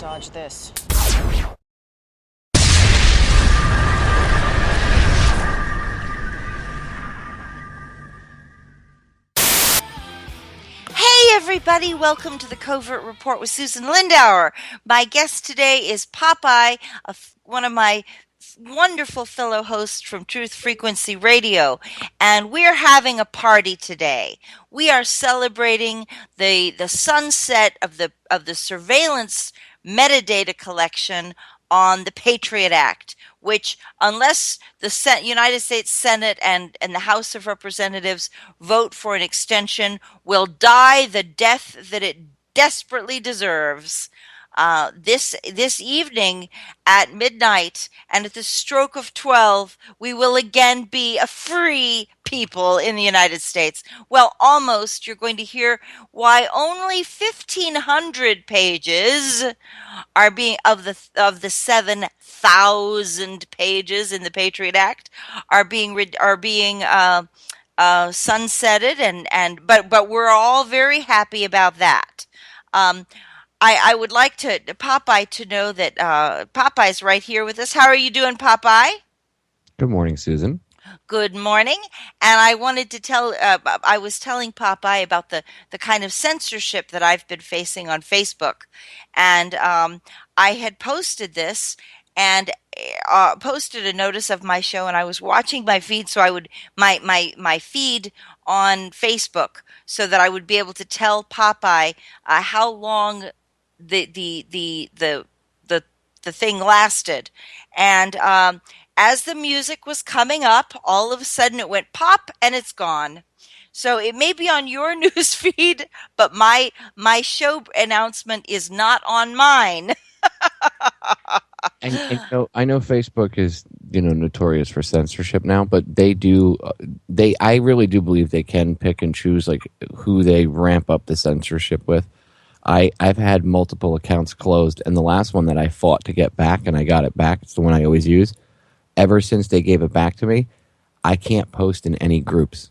dodge this. Hey everybody, welcome to the Covert Report with Susan Lindauer. My guest today is Popeye, one of my wonderful fellow hosts from Truth Frequency Radio, and we're having a party today. We are celebrating the sunset of the surveillance metadata collection on the Patriot Act, which, unless the United States Senate and the House of Representatives vote for an extension, will die the death that it desperately deserves. This evening at midnight and at the stroke of 12, we will again be a free people in the United States. Well, almost. You're going to hear why only 1,500 pages are being of the 7,000 pages in the Patriot Act are being sunsetted, but we're all very happy about that. I would like Popeye to know that Popeye's right here with us. How are you doing, Popeye? Good morning, Susan. Good morning. And I wanted to I was telling Popeye about the kind of censorship that I've been facing on Facebook. And I had posted this and posted a notice of my show, and I was watching my feed, so I would my feed on Facebook, so that I would be able to tell Popeye how long the thing lasted. And as the music was coming up, all of a sudden it went pop and it's gone. So it may be on your news feed, but my show announcement is not on mine. And I know Facebook is notorious for censorship now, but I really do believe they can pick and choose like who they ramp up the censorship with. I've had multiple accounts closed, and the last one that I fought to get back, and I got it back. It's the one I always use. Ever since they gave it back to me, I can't post in any groups,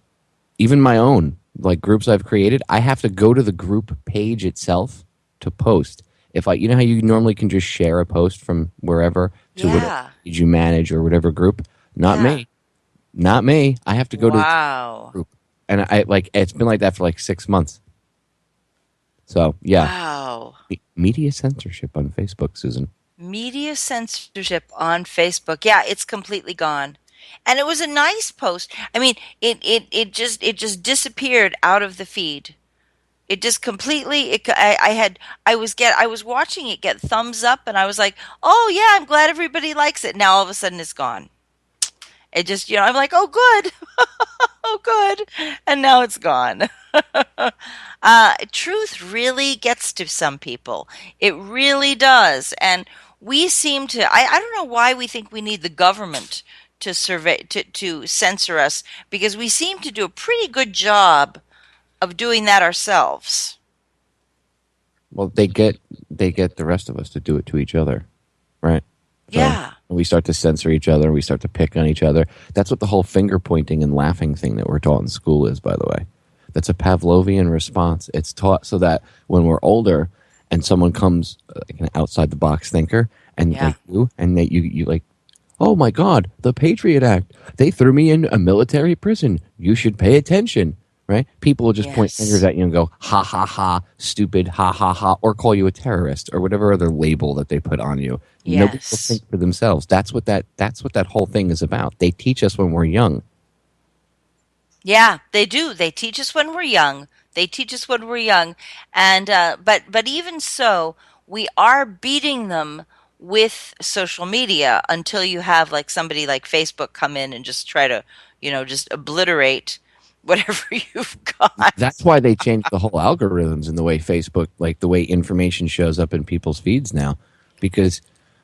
even my own like groups I've created. I have to go to the group page itself to post. If how you normally can just share a post from wherever to whatever page you manage or whatever group. Not me. I have to go to the group, and it's been like that for like 6 months. So yeah. Wow. Media censorship on Facebook, Susan. Media censorship on Facebook. Yeah, it's completely gone. And it was a nice post. I mean, it just disappeared out of the feed. It just completely. I was watching it get thumbs up, and I was like, "Oh yeah, I'm glad everybody likes it." Now all of a sudden it's gone. It just, I'm like, "Oh good, oh good," and now it's gone. Truth really gets to some people. It really does, and we seem to. I don't know why we think we need the government to to censor us, because we seem to do a pretty good job of doing that ourselves. Well, they get the rest of us to do it to each other, right? Yeah. So we start to censor each other. We start to pick on each other. That's what the whole finger pointing and laughing thing that we're taught in school is, by the way. That's a Pavlovian response. It's taught so that when we're older and someone comes like an outside the box thinker and like you, and that you like, oh my God, the Patriot Act. They threw me in a military prison. You should pay attention. Right? People will just point fingers at you and go, ha, ha, ha, stupid, ha, ha, ha, or call you a terrorist or whatever other label that they put on you. Yes. Nobody will think for themselves. That's what that whole thing is about. They teach us when we're young. Yeah, they do. They teach us when we're young. And but even so, we are beating them with social media until you have like somebody like Facebook come in and just try to, just obliterate whatever you've got. That's why they changed the whole algorithms in the way Facebook, like the way information shows up in people's feeds now. Because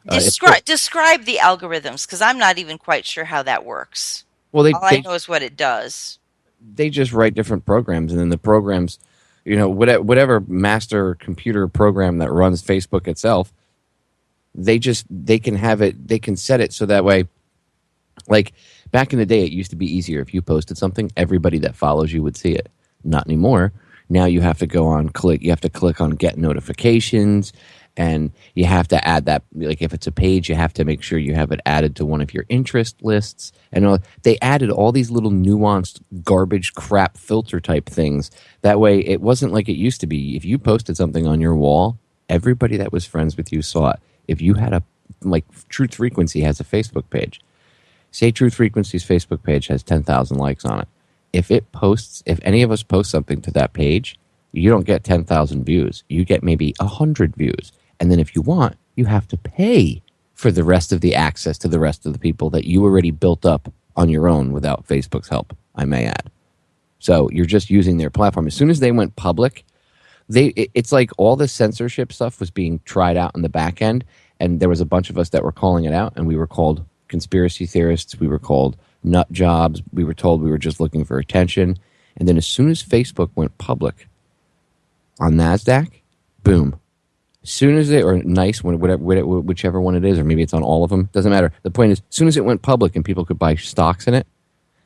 describe the algorithms, because I'm not even quite sure how that works. Well, all I know is what it does. They just write different programs, and then the programs, whatever master computer program that runs Facebook itself, they can set it so that way. Like back in the day, it used to be easier. If you posted something, everybody that follows you would see it. Not anymore. Now you have to you have to click on get notifications, and you have to add that. Like if it's a page, you have to make sure you have it added to one of your interest lists. And they added all these little nuanced garbage crap filter type things. That way, it wasn't like it used to be. If you posted something on your wall, everybody that was friends with you saw it. If you had like Truth Frequency has a Facebook page. Say Truth Frequency's Facebook page has 10,000 likes on it. If any of us post something to that page, you don't get 10,000 views. You get maybe 100 views. And then if you want, you have to pay for the rest of the access to the rest of the people that you already built up on your own without Facebook's help, I may add. So you're just using their platform. As soon as they went public, it's like all the censorship stuff was being tried out in the back end, and there was a bunch of us that were calling it out, and we were called conspiracy theorists. We were called nut jobs. We were told we were just looking for attention. And then as soon as Facebook went public on NASDAQ, boom. As soon as or nice, whichever one it is, or maybe it's on all of them, doesn't matter. The point is, as soon as it went public and people could buy stocks in it,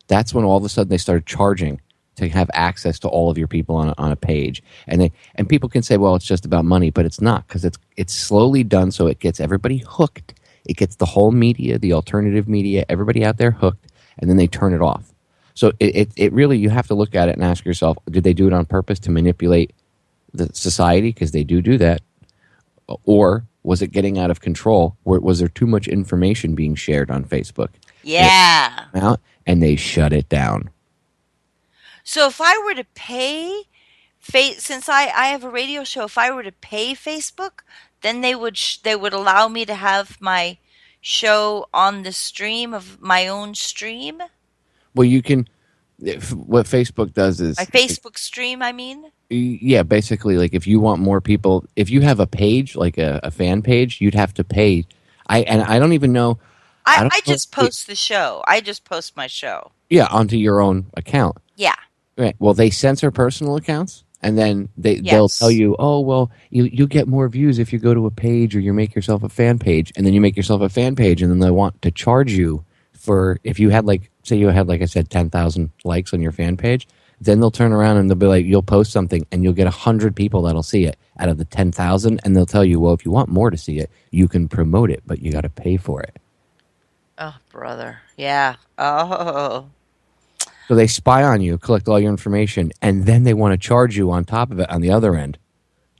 that's when all of a sudden they started charging to have access to all of your people on a page. And people can say, well, it's just about money, but it's not, because it's slowly done so it gets everybody hooked. It gets the whole media, the alternative media, everybody out there hooked, and then they turn it off. So it really, you have to look at it and ask yourself, did they do it on purpose to manipulate the society? Because they do that. Or was it getting out of control? Was there too much information being shared on Facebook? Yeah. And they shut it down. So if I were to pay, since I have a radio show, if I were to pay Facebook, then they would allow me to have my show on the stream of my own stream. Well, you can. What Facebook does is my Facebook stream. I mean. Yeah, basically, like if you want more people, if you have a page, like a fan page, you'd have to pay. I don't even know. I just post the show. I just post my show. Yeah, onto your own account. Yeah. Right. Well, they censor personal accounts, and then they'll tell you, oh, well, you get more views if you go to a page or you make yourself a fan page, and then you make yourself a fan page, and then they want to charge you for, if you had like I said, 10,000 likes on your fan page. Then they'll turn around and they'll be like, you'll post something and you'll get 100 people that'll see it out of the 10,000. And they'll tell you, well, if you want more to see it, you can promote it, but you got to pay for it. Oh, brother. Yeah. Oh. So they spy on you, collect all your information, and then they want to charge you on top of it on the other end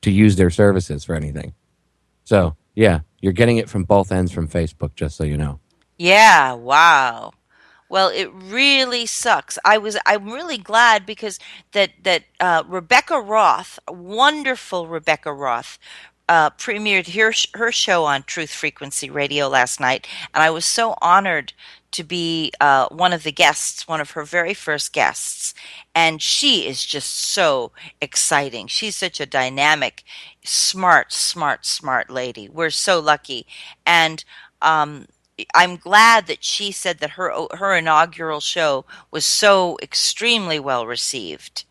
to use their services for anything. So, yeah, you're getting it from both ends from Facebook, just so you know. Yeah. Wow. Well, it really sucks. I'm really glad because that Rebecca Roth, wonderful Rebecca Roth, premiered her show on Truth Frequency Radio last night, and I was so honored to be one of the guests, one of her very first guests. And she is just so exciting. She's such a dynamic, smart lady. We're so lucky. And I'm glad that she said that her inaugural show was so extremely well received.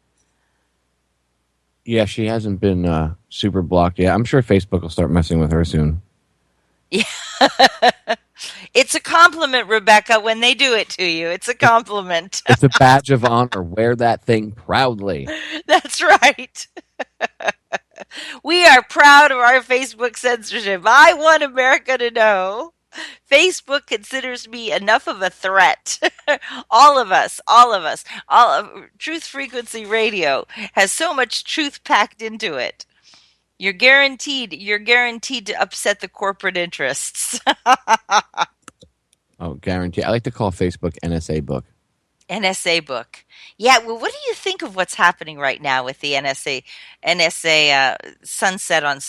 Yeah, she hasn't been super blocked yet. I'm sure Facebook will start messing with her soon. Yeah. It's a compliment, Rebecca, when they do it to you. It's a compliment. It's a badge of honor. Wear that thing proudly. That's right. We are proud of our Facebook censorship. I want America to know. Facebook considers me enough of a threat. All of us. Truth Frequency Radio has so much truth packed into it. You're guaranteed to upset the corporate interests. Oh, guarantee. I like to call Facebook NSA book. NSA book. Yeah, well, what do you think of what's happening right now with the NSA sunset on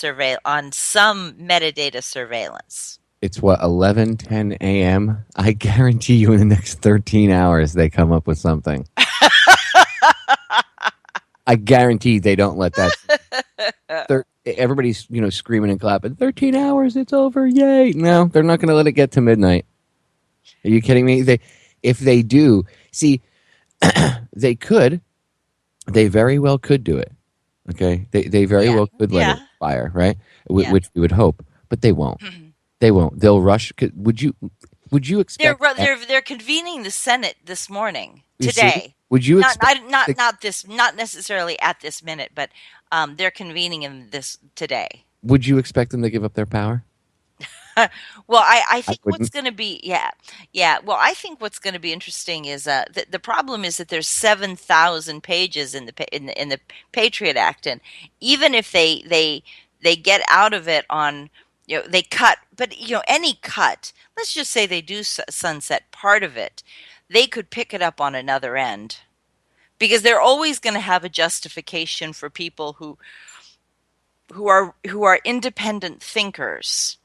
some metadata surveillance? It's 11:10 a.m. I guarantee you in the next 13 hours they come up with something. I guarantee they don't let that. Everybody's screaming and clapping. 13 hours, it's over, yay! No, they're not going to let it get to midnight. Are you kidding me? If they do, see, they could. They very well could do it. Okay, they very well could let it expire, right? Which we would hope, but they won't. They won't. They'll rush. Would you expect? They're convening the Senate this morning, today. Would you expect? Not necessarily at this minute, but they're convening in this today. Would you expect them to give up their power? Well, I I think what's wouldn't. going to be, yeah. Well, I think what's going to be interesting is the problem is that there's 7,000 pages in in the Patriot Act, and even if they get out of it on, they cut, but any cut, let's just say they do sunset part of it, they could pick it up on another end because they're always going to have a justification for people who are independent thinkers.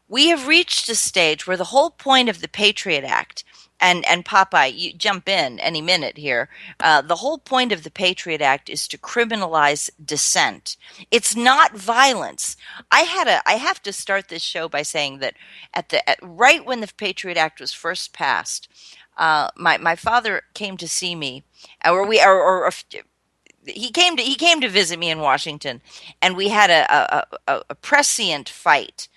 We have reached a stage where the whole point of the Patriot Act, and Popeye, you jump in any minute here. The whole point of the Patriot Act is to criminalize dissent. It's not violence. I have to start this show by saying that right when the Patriot Act was first passed, my father came to see me, or he came to visit me in Washington, and we had a prescient fight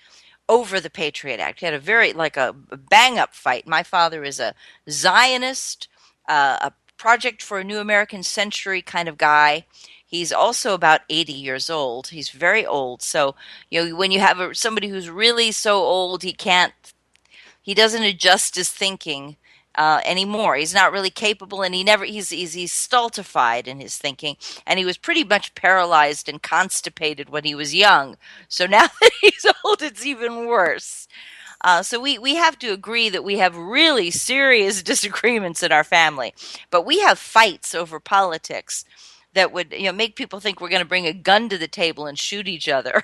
over the Patriot Act. He had a very like a bang up fight. My father is a Zionist, a Project for a New American Century kind of guy. He's also about 80 years old. He's very old. So, when you have somebody who's really so old, he doesn't adjust his thinking anymore. He's not really capable, and he's stultified in his thinking, and he was pretty much paralyzed and constipated when he was young. So now that he's old, it's even worse. So we have to agree that we have really serious disagreements in our family, but we have fights over politics that would make people think we're going to bring a gun to the table and shoot each other.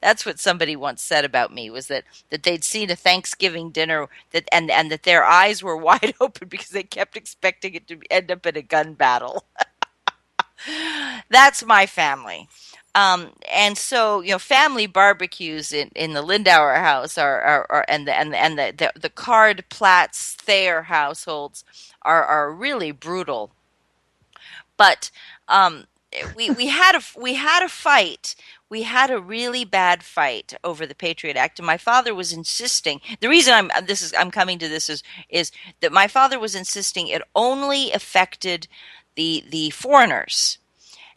That's what somebody once said about me, was that they'd seen a Thanksgiving dinner and that their eyes were wide open because they kept expecting it to end up in a gun battle. That's my family. And so, family barbecues in the Lindauer house are and the Card, Platts, Thayer households are really brutal. But we had a fight. We had a really bad fight over the Patriot Act, and my father was insisting. The reason I'm coming to this is that my father was insisting it only affected the foreigners.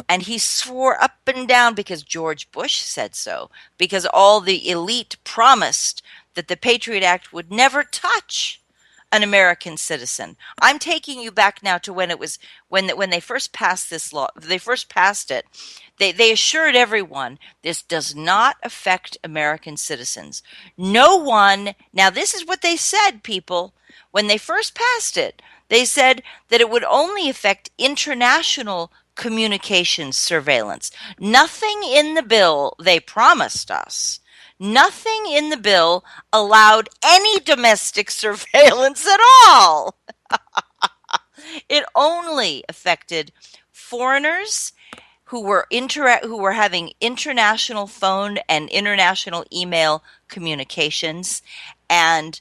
And he swore up and down because George Bush said so, because all the elite promised that the Patriot Act would never touch an American citizen. I'm taking you back now to when they first passed this law. They first passed it. They assured everyone this does not affect American citizens. No one. Now this is what they said, people. When they first passed it, they said that it would only affect international communications surveillance. Nothing in the bill they promised us. Nothing in the bill allowed any domestic surveillance at all. It only affected foreigners who were having international phone and international email communications, and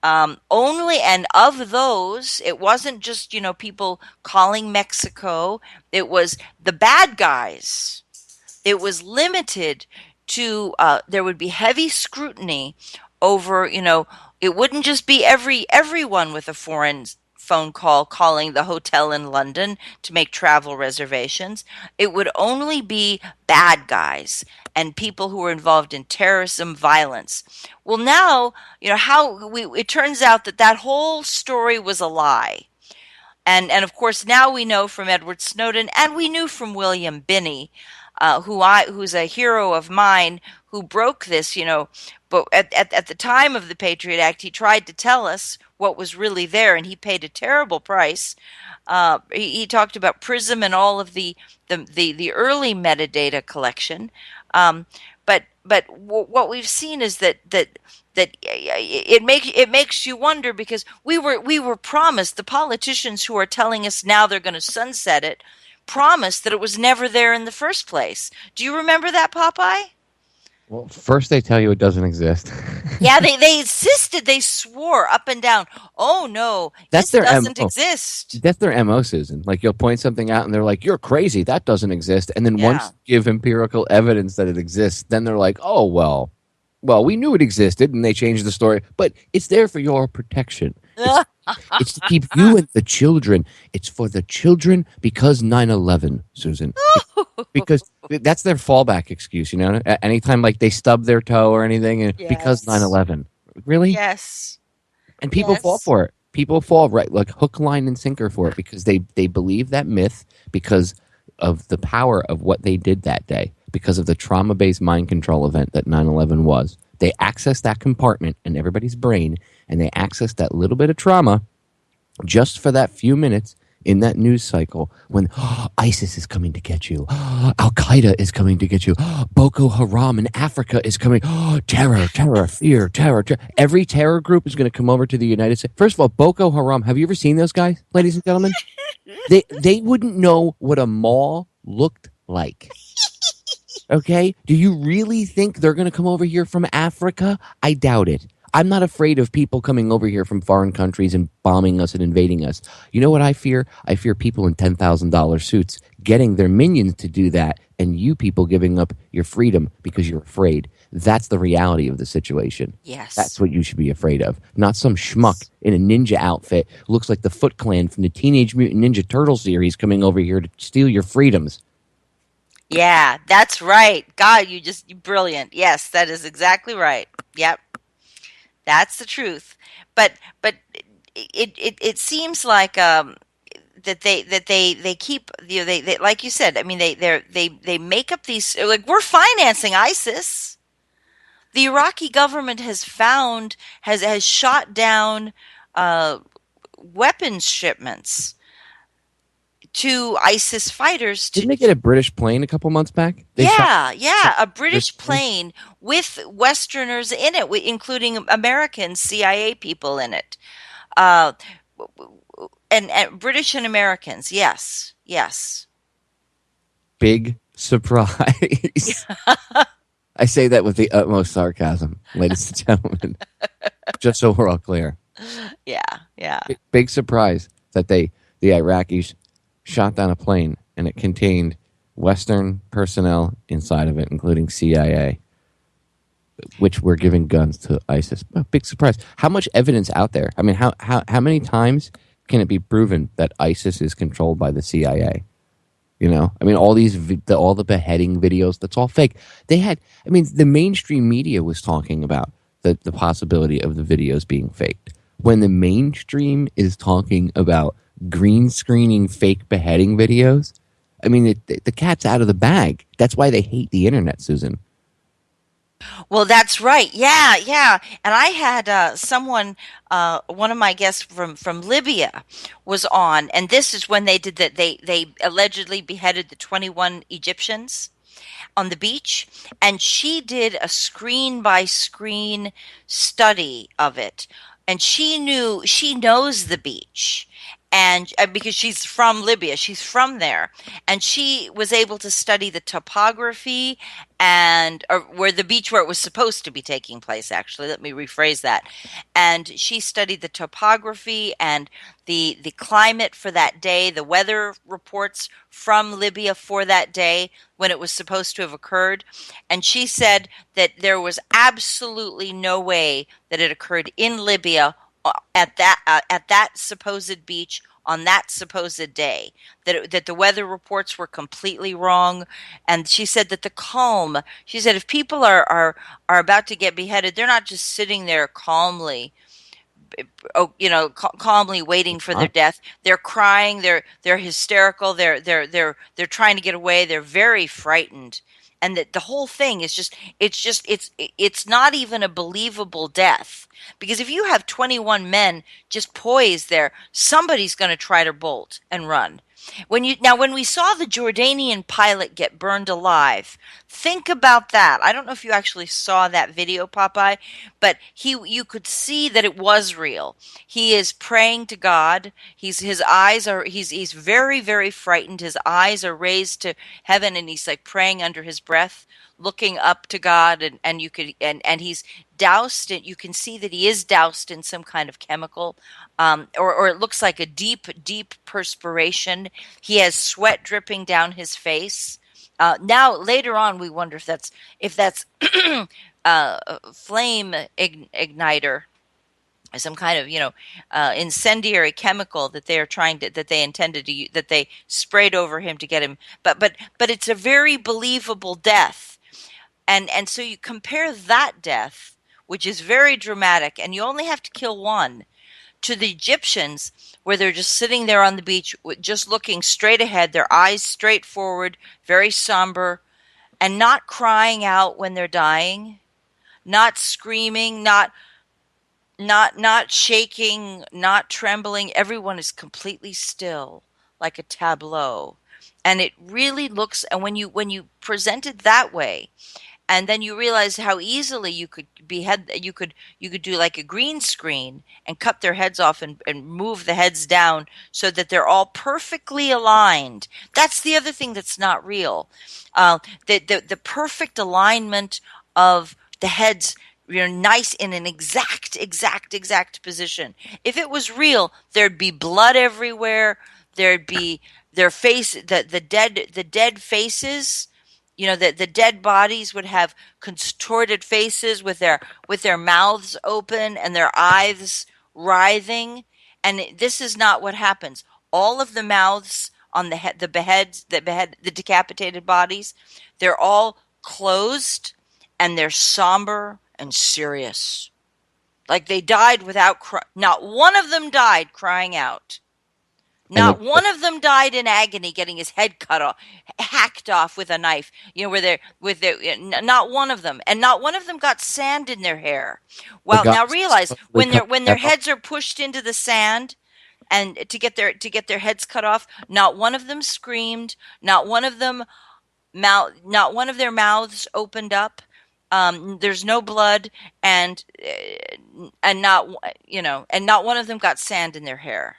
only, and of those, it wasn't just people calling Mexico. It was the bad guys. It was limited to there would be heavy scrutiny over, it wouldn't just be everyone with a foreign phone call calling the hotel in London to make travel reservations. It would only be bad guys and people who were involved in terrorism, violence. Well, now, it turns out that whole story was a lie. And of course now we know from Edward Snowden, and we knew from William Binney, who's a hero of mine, who broke this. But at the time of the Patriot Act, he tried to tell us what was really there, and he paid a terrible price. He talked about PRISM and all of the early metadata collection. But what we've seen is that it makes you wonder, because we were promised, the politicians who are telling us now they're going to sunset it promised that it was never there in the first place. Do you remember that, Popeye? Well, first they tell you it doesn't exist. Yeah, they insisted, they swore up and down, oh no, That's this their doesn't MO. exist. That's their MO, Susan. Like, you'll point something out and they're like, "You're crazy. That doesn't exist." And then Yeah. once you give empirical evidence that it exists, then they're like, "Oh well, we knew it existed," and they changed the story. But it's there for your protection. It's It's to keep you and the children. It's for the children because 9/11, Susan. Because that's their fallback excuse, anytime like they stub their toe or anything, and because Yes. 9/11. Really? Yes. And people fall Yes. for it. People fall right like hook, line, and sinker for it because they believe that myth because of the power of what they did that day, because of the trauma-based mind control event that 9/11 was. They access that compartment in everybody's brain, and they access that little bit of trauma just for that few minutes in that news cycle when ISIS is coming to get you, Al Qaeda is coming to get you, Boko Haram in Africa is coming, terror, terror, fear, terror, terror. Every terror group is going to come over to the United States. First of all, Boko Haram, have you ever seen those guys, ladies and gentlemen? They wouldn't know what a mall looked like. Okay? Do you really think they're going to come over here from Africa? I doubt it. I'm not afraid of people coming over here from foreign countries and bombing us and invading us. You know what I fear? I fear people in $10,000 suits getting their minions to do that and you people giving up your freedom because you're afraid. That's the reality of the situation. Yes. That's what you should be afraid of. Not some schmuck in a ninja outfit who looks like the Foot Clan from the Teenage Mutant Ninja Turtle series coming over here to steal your freedoms. Yeah, that's right. God, you brilliant. Yes, that is exactly right. Yep. That's the truth. But it seems like that they keep, they like you said. I mean, they make up these, like, we're financing ISIS. The Iraqi government has shot down uh, weapons shipments to ISIS fighters to. Didn't they get a British plane a couple months back? They shot Yeah, a British British plane. plane with Westerners in it, including American CIA people in it, uh, and British and Americans. Yes, yes. Big surprise. I say that with the utmost sarcasm, ladies and gentlemen, just so we're all clear. Yeah, yeah. Big surprise that the Iraqis shot down a plane and it contained Western personnel inside of it, including CIA, which were giving guns to ISIS. Oh, big surprise. How much evidence out there? I mean, how many times can it be proven that ISIS is controlled by the CIA? I mean, all the beheading videos, that's all fake. I mean, the mainstream media was talking about the possibility of the videos being faked. When the mainstream is talking about green screening fake beheading videos, I mean, the cat's out of the bag. That's why they hate the internet, Susan. Well, that's right. Yeah, yeah. And I had someone, one of my guests from Libya, was on, and this is when they did that. They allegedly beheaded the 21 Egyptians on the beach, and she did a screen by screen study of it, and she knows the beach, and because she's from Libya, she's from there, and she was able to study the topography and or where the beach where it was supposed to be taking place. Actually, let me rephrase that. And she studied the topography and the climate for that day, the weather reports from Libya for that day when it was supposed to have occurred. And she said that there was absolutely no way that it occurred in Libya at that supposed beach on that supposed day, that the weather reports were completely wrong. And she said that the calm, she said, if people are about to get beheaded, they're not just sitting there calmly, calmly waiting for their death. They're crying. They're hysterical. They're trying to get away. They're very frightened, and that the whole thing is it's not even a believable death, because if you have 21 men just poised there, somebody's going to try to bolt and run. When we saw the Jordanian pilot get burned alive, think about that. I don't know if you actually saw that video, Popeye, but you could see that it was real. He is praying to God. He's very, very frightened. His eyes are raised to heaven, and he's like praying under his breath, looking up to God, and you could and he's doused in, you can see that he is doused in some kind of chemical, or it looks like a deep, deep perspiration. He has sweat dripping down his face. Now later on, we wonder if that's flame igniter some kind of incendiary chemical that they are trying to that they intended to that they sprayed over him to get him. But it's a very believable death, and so you compare that death, which is very dramatic, and you only have to kill one, to the Egyptians, where they're just sitting there on the beach, just looking straight ahead, their eyes straight forward, very somber, and not crying out when they're dying, not screaming, not shaking, not trembling. Everyone is completely still, like a tableau. And it really looks, and when you present it that way, and then you realize how easily you could behead, you could do like a green screen and cut their heads off, and move the heads down so that they're all perfectly aligned. That's the other thing that's not real. The perfect alignment of the heads, nice in an exact position. If it was real, there'd be blood everywhere. There'd be their face, the dead faces. The dead bodies would have contorted faces with their mouths open and their eyes writhing. And this is not what happens. All of the mouths on the decapitated bodies, they're all closed, and they're somber and serious. Like they died without not one of them died crying out. And Not one of them died in agony, getting his head cut off, hacked off with a knife. Where they're with their, not one of them, and not one of them got sand in their hair. the Well, guys now that realize supposedly when cut their their head off, heads are pushed into the sand, and to get their heads cut off, not one of them screamed, not one of them not one of their mouths opened up. There's no blood, and not and not one of them got sand in their hair.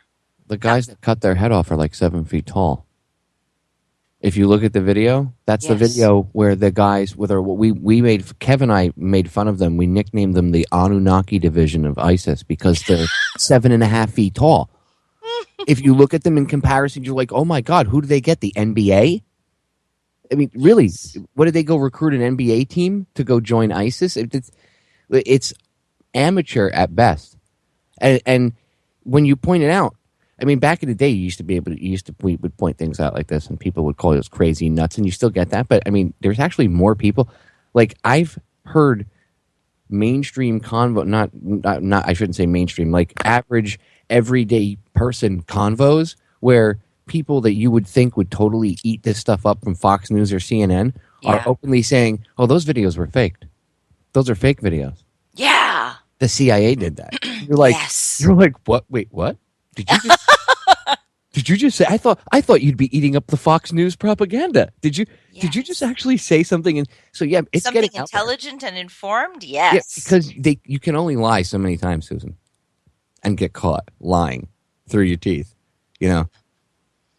the Now, guys that cut their head off are like 7 feet tall. If you look at the video, that's the yes. video where the guys with our we made Kevin and I made fun of them. We nicknamed them the Anunnaki division of ISIS because they're 7.5 feet tall. If you look at them in comparison, you're like, oh my God, who do they get? The NBA? I mean, really, Yes. what did they go recruit an NBA team to go join ISIS? It's amateur at best. And when you point it out, I mean, back in the day, we would point things out like this, and people would call us crazy nuts, and you still get that. But I mean, there's actually more people. Like I've heard mainstream convo, not I shouldn't say mainstream, like average everyday person convos where people that you would think would totally eat this stuff up from Fox News or CNN are Yeah. openly saying, "Oh, those videos were faked. Those are fake videos. Yeah. The CIA did that." Yes. You're like, what? Wait, what? Did you just did you just say? I thought you'd be eating up the Fox News propaganda. Did you just Yes. actually say something? And so yeah, it's Something getting out there. intelligent and informed? Yeah, Yes. because you can only lie so many times, Susan, and get caught lying through your teeth. You know,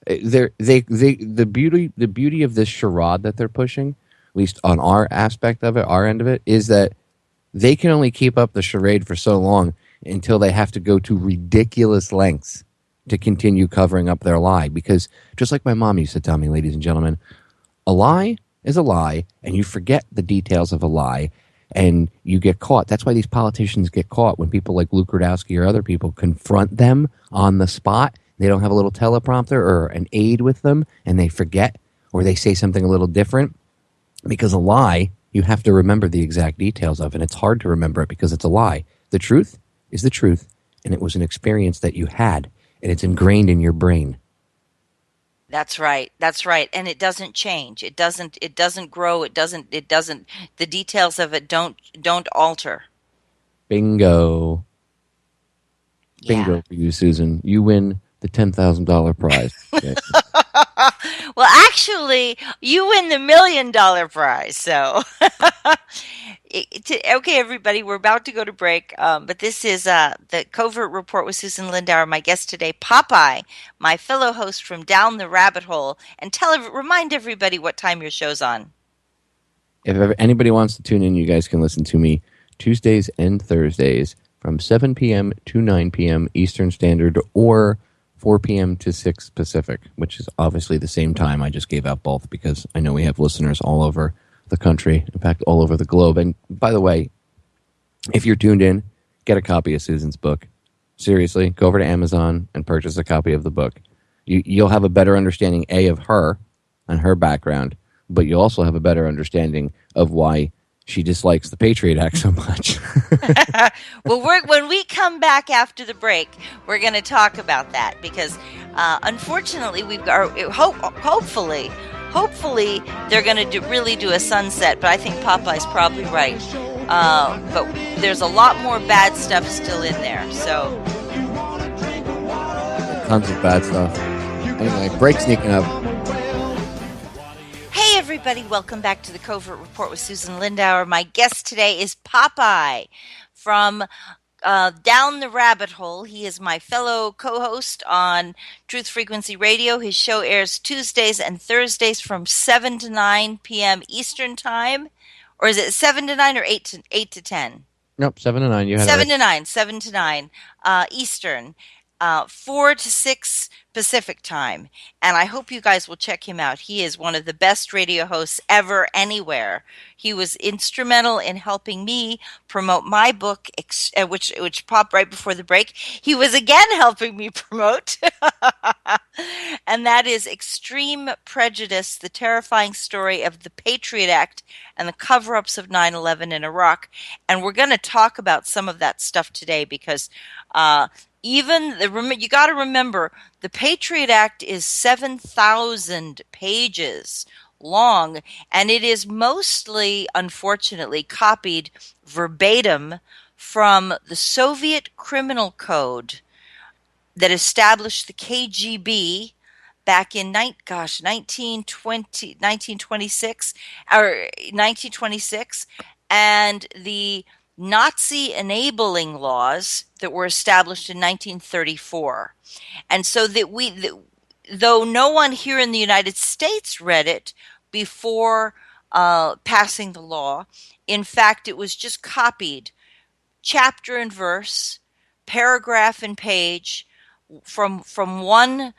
the beauty of this charade that they're pushing, at least on our aspect of it, our end of it, is that they can only keep up the charade for so long until they have to go to ridiculous lengths to continue covering up their lie. Because just like my mom used to tell me, ladies and gentlemen, a lie is a lie, and you forget the details of a lie, and you get caught. That's why these politicians get caught when people like Luke Rudowski or other people confront them on the spot. They don't have a little teleprompter or an aide with them, and they forget, or they say something a little different. Because a lie, you have to remember the exact details of, and it's hard to remember it because it's a lie. The truth is the truth, and it was an experience that you had, and it's ingrained in your brain. That's right. That's right. And it doesn't change. It doesn't grow. The details of it don't alter. Bingo. Yeah. Bingo for you, Susan. You win the $10,000 prize. Okay. Well, actually, you win the $1 million prize. So, okay, everybody, we're about to go to break. But this is the Covert Report with Susan Lindauer. My guest today, Popeye, my fellow host from Down the Rabbit Hole. And remind everybody what time your show's on. If ever anybody wants to tune in, you guys can listen to me Tuesdays and Thursdays from 7 p.m. to 9 p.m. Eastern Standard, or 4 p.m. to 6 Pacific, which is obviously the same time. I just gave out both because I know we have listeners all over the country, in fact, all over the globe. And by the way, if you're tuned in, get a copy of Susan's book. Seriously, go over to Amazon and purchase a copy of the book. You'll have a better understanding, A, of her and her background, but you'll also have a better understanding of why she dislikes the Patriot Act so much. Well, when we come back after the break, we're going to talk about that because, unfortunately, hopefully, they're going to really do a sunset. But I think Popeye's probably right. But there's a lot more bad stuff still in there. So Tons of bad stuff. Anyway, break sneaking up. Hey everybody, welcome back to the Covert Report with Susan Lindauer. My guest today is Popeye from Down the Rabbit Hole. He is my fellow co-host on Truth Frequency Radio. His show airs Tuesdays and Thursdays from 7 to 9 p.m. Eastern Time. Or is it 7 to 9 or 8 to 10? Nope, 7 to 9. You had 7 it right. to 9, 7 to 9 Eastern, 4 to 6 Pacific Time. And I hope you guys will check him out. He is one of the best radio hosts ever, anywhere. He was instrumental in helping me promote my book, which popped right before the break. He was again helping me promote. And that is Extreme Prejudice, the terrifying story of the Patriot Act and the cover-ups of 9/11 in Iraq. And we're going to talk about some of that stuff today because you got to remember, the Patriot Act is 7,000 pages long, and it is mostly, unfortunately, copied verbatim from the Soviet Criminal Code that established the KGB back in 1926 or 1926, and the Nazi enabling laws that were established in 1934. And so that though no one here in the United States read it before passing the law, in fact, it was just copied chapter and verse, paragraph and page from one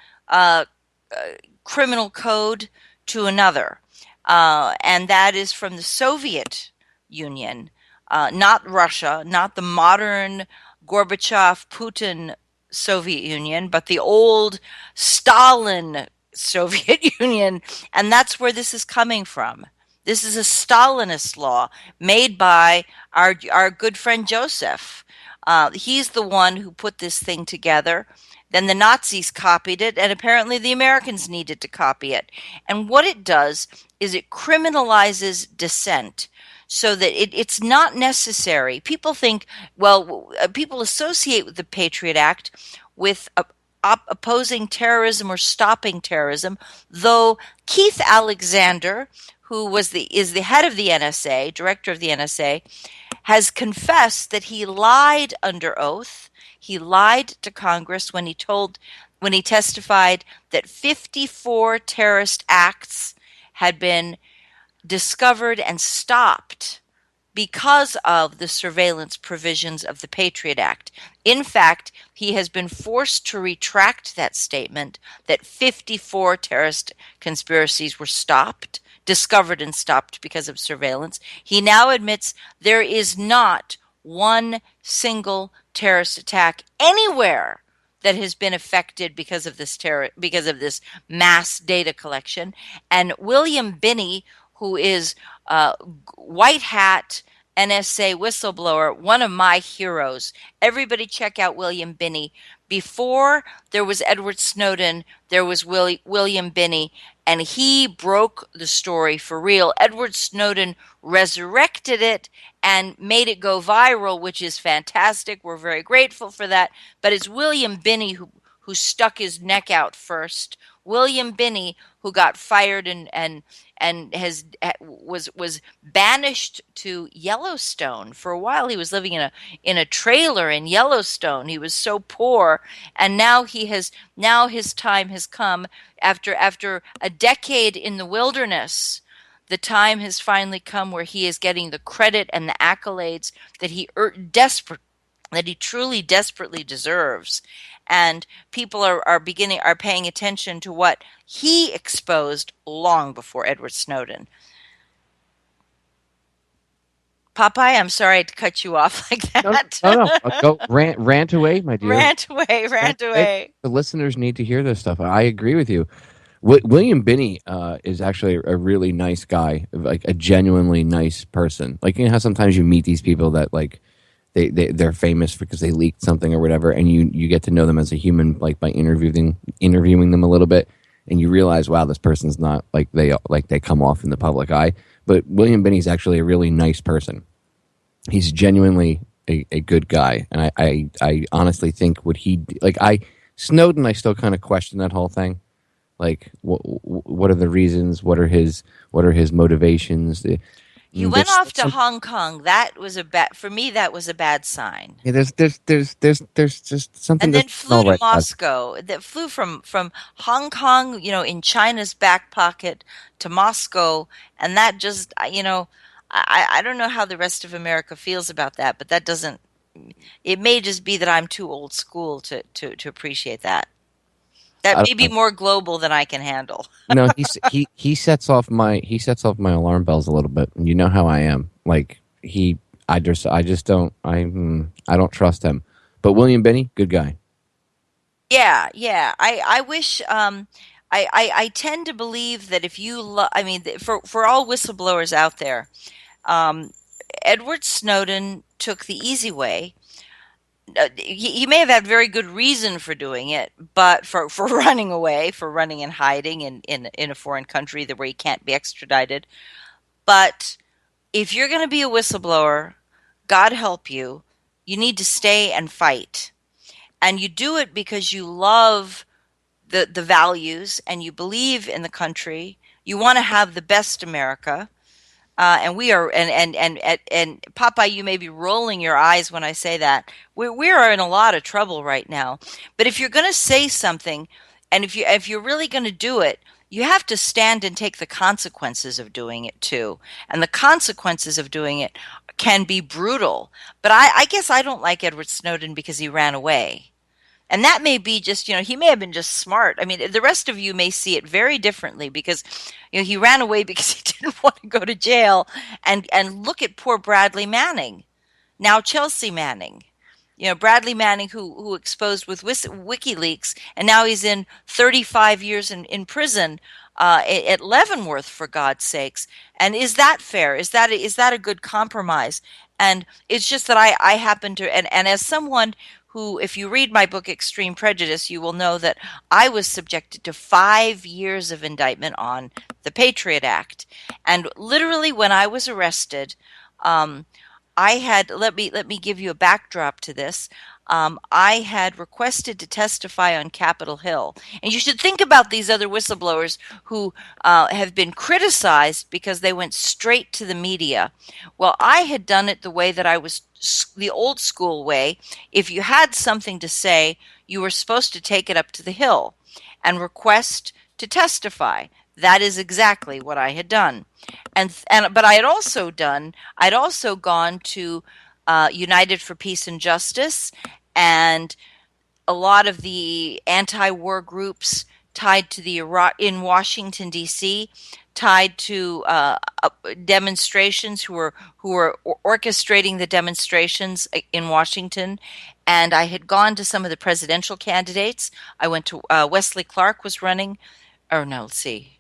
criminal code to another. And that is from the Soviet Union. Not Russia, not the modern Gorbachev, Putin Soviet Union, but the old Stalin Soviet Union. And that's where this is coming from. This is a Stalinist law made by our good friend Joseph. He's the one who put this thing together. Then the Nazis copied it, and apparently the Americans needed to copy it. And what it does is it criminalizes dissent, so that it's not necessary. People think, people associate with the Patriot Act with opposing terrorism or stopping terrorism, though Keith Alexander, who is the head of the NSA, director of the NSA, has confessed that he lied under oath. He lied to Congress when he testified that 54 terrorist acts had been discovered and stopped because of the surveillance provisions of the Patriot Act. In fact, he has been forced to retract that statement that 54 terrorist conspiracies were discovered and stopped because of surveillance. He now admits there is not one single terrorist attack anywhere that has been affected because of this mass data collection. And William Binney, who is white hat NSA whistleblower, one of my heroes. Everybody check out William Binney. Before there was Edward Snowden, there was William Binney, and he broke the story for real. Edward Snowden resurrected it and made it go viral, which is fantastic. We're very grateful for that. But it's William Binney who stuck his neck out first. William Binney, who got fired and was banished to Yellowstone for a while. He was living in a trailer in Yellowstone. He was so poor, and now his time has come after a decade in the wilderness. The time has finally come where he is getting the credit and the accolades that he truly desperately deserves. And people are paying attention to what he exposed long before Edward Snowden. Popeye, I'm sorry to cut you off like No, no, that. no, no. Go rant away, my dear. Rant away, Rant rant away. away. The listeners need to hear this stuff. I agree with you. William Binney is actually a really nice guy, like a genuinely nice person. Like, you know how sometimes you meet these people that like they're famous because they leaked something or whatever, and you get to know them as a human, like by interviewing them a little bit, and you realize, wow, this person's not like they come off in the public eye. But William Binney's actually a really nice person. He's genuinely a good guy, and I honestly think what he like I Snowden, I still kind of question that whole thing. Like, what are the reasons? What are his motivations? He went There's off to some Hong Kong. That was a bad for me. That was a bad sign. yeah, there's just something And then doesn't flew smell to right about it. Moscow. That flew from Hong Kong, in China's back pocket to Moscow, and that just, I don't know how the rest of America feels about that, but that doesn't. It may just be that I'm too old school to appreciate that. That I may don't be know. more global than I can handle. No, he sets off my alarm bells a little bit. You know how I am. Like I just I don't trust him. But William Binney, good guy. Yeah, yeah. I wish. I tend to believe that if you, I mean, for all whistleblowers out there, um, Edward Snowden took the easy way. He may have had very good reason for doing it, but for running away, for running and hiding in a foreign country that where he can't be extradited. But if you're going to be a whistleblower, God help you, you need to stay and fight. And you do it because you love the values and you believe in the country. You want to have the best America. And we are, and Popeye, you may be rolling your eyes when I say that. We are in a lot of trouble right now. But if you're going to say something, and if you're really going to do it, you have to stand and take the consequences of doing it too. And the consequences of doing it can be brutal. But I guess I don't like Edward Snowden because he ran away. And that may be just, he may have been just smart. I mean, the rest of you may see it very differently because, he ran away because he didn't want to go to jail. And look at poor Bradley Manning, now Chelsea Manning. Bradley Manning, who exposed with WikiLeaks, and now he's in 35 years in prison at Leavenworth, for God's sakes. And is that fair? Is that a good compromise? And it's just that I happen to, and as someone who, if you read my book, Extreme Prejudice, you will know that I was subjected to 5 years of indictment on the Patriot Act. And literally, when I was arrested, um, I had let me give you a backdrop to this. I had requested to testify on Capitol Hill, and you should think about these other whistleblowers who have been criticized because they went straight to the media. Well, I had done it the way that I was the old school way. If you had something to say, you were supposed to take it up to the Hill and request to testify. That is exactly what I had done. But I'd also gone to United for Peace and Justice and a lot of the anti-war groups tied to the Iraq in Washington D.C., tied to demonstrations who were orchestrating the demonstrations in Washington. And I had gone to some of the presidential candidates. I went to Wesley Clark was running, or no, let's see,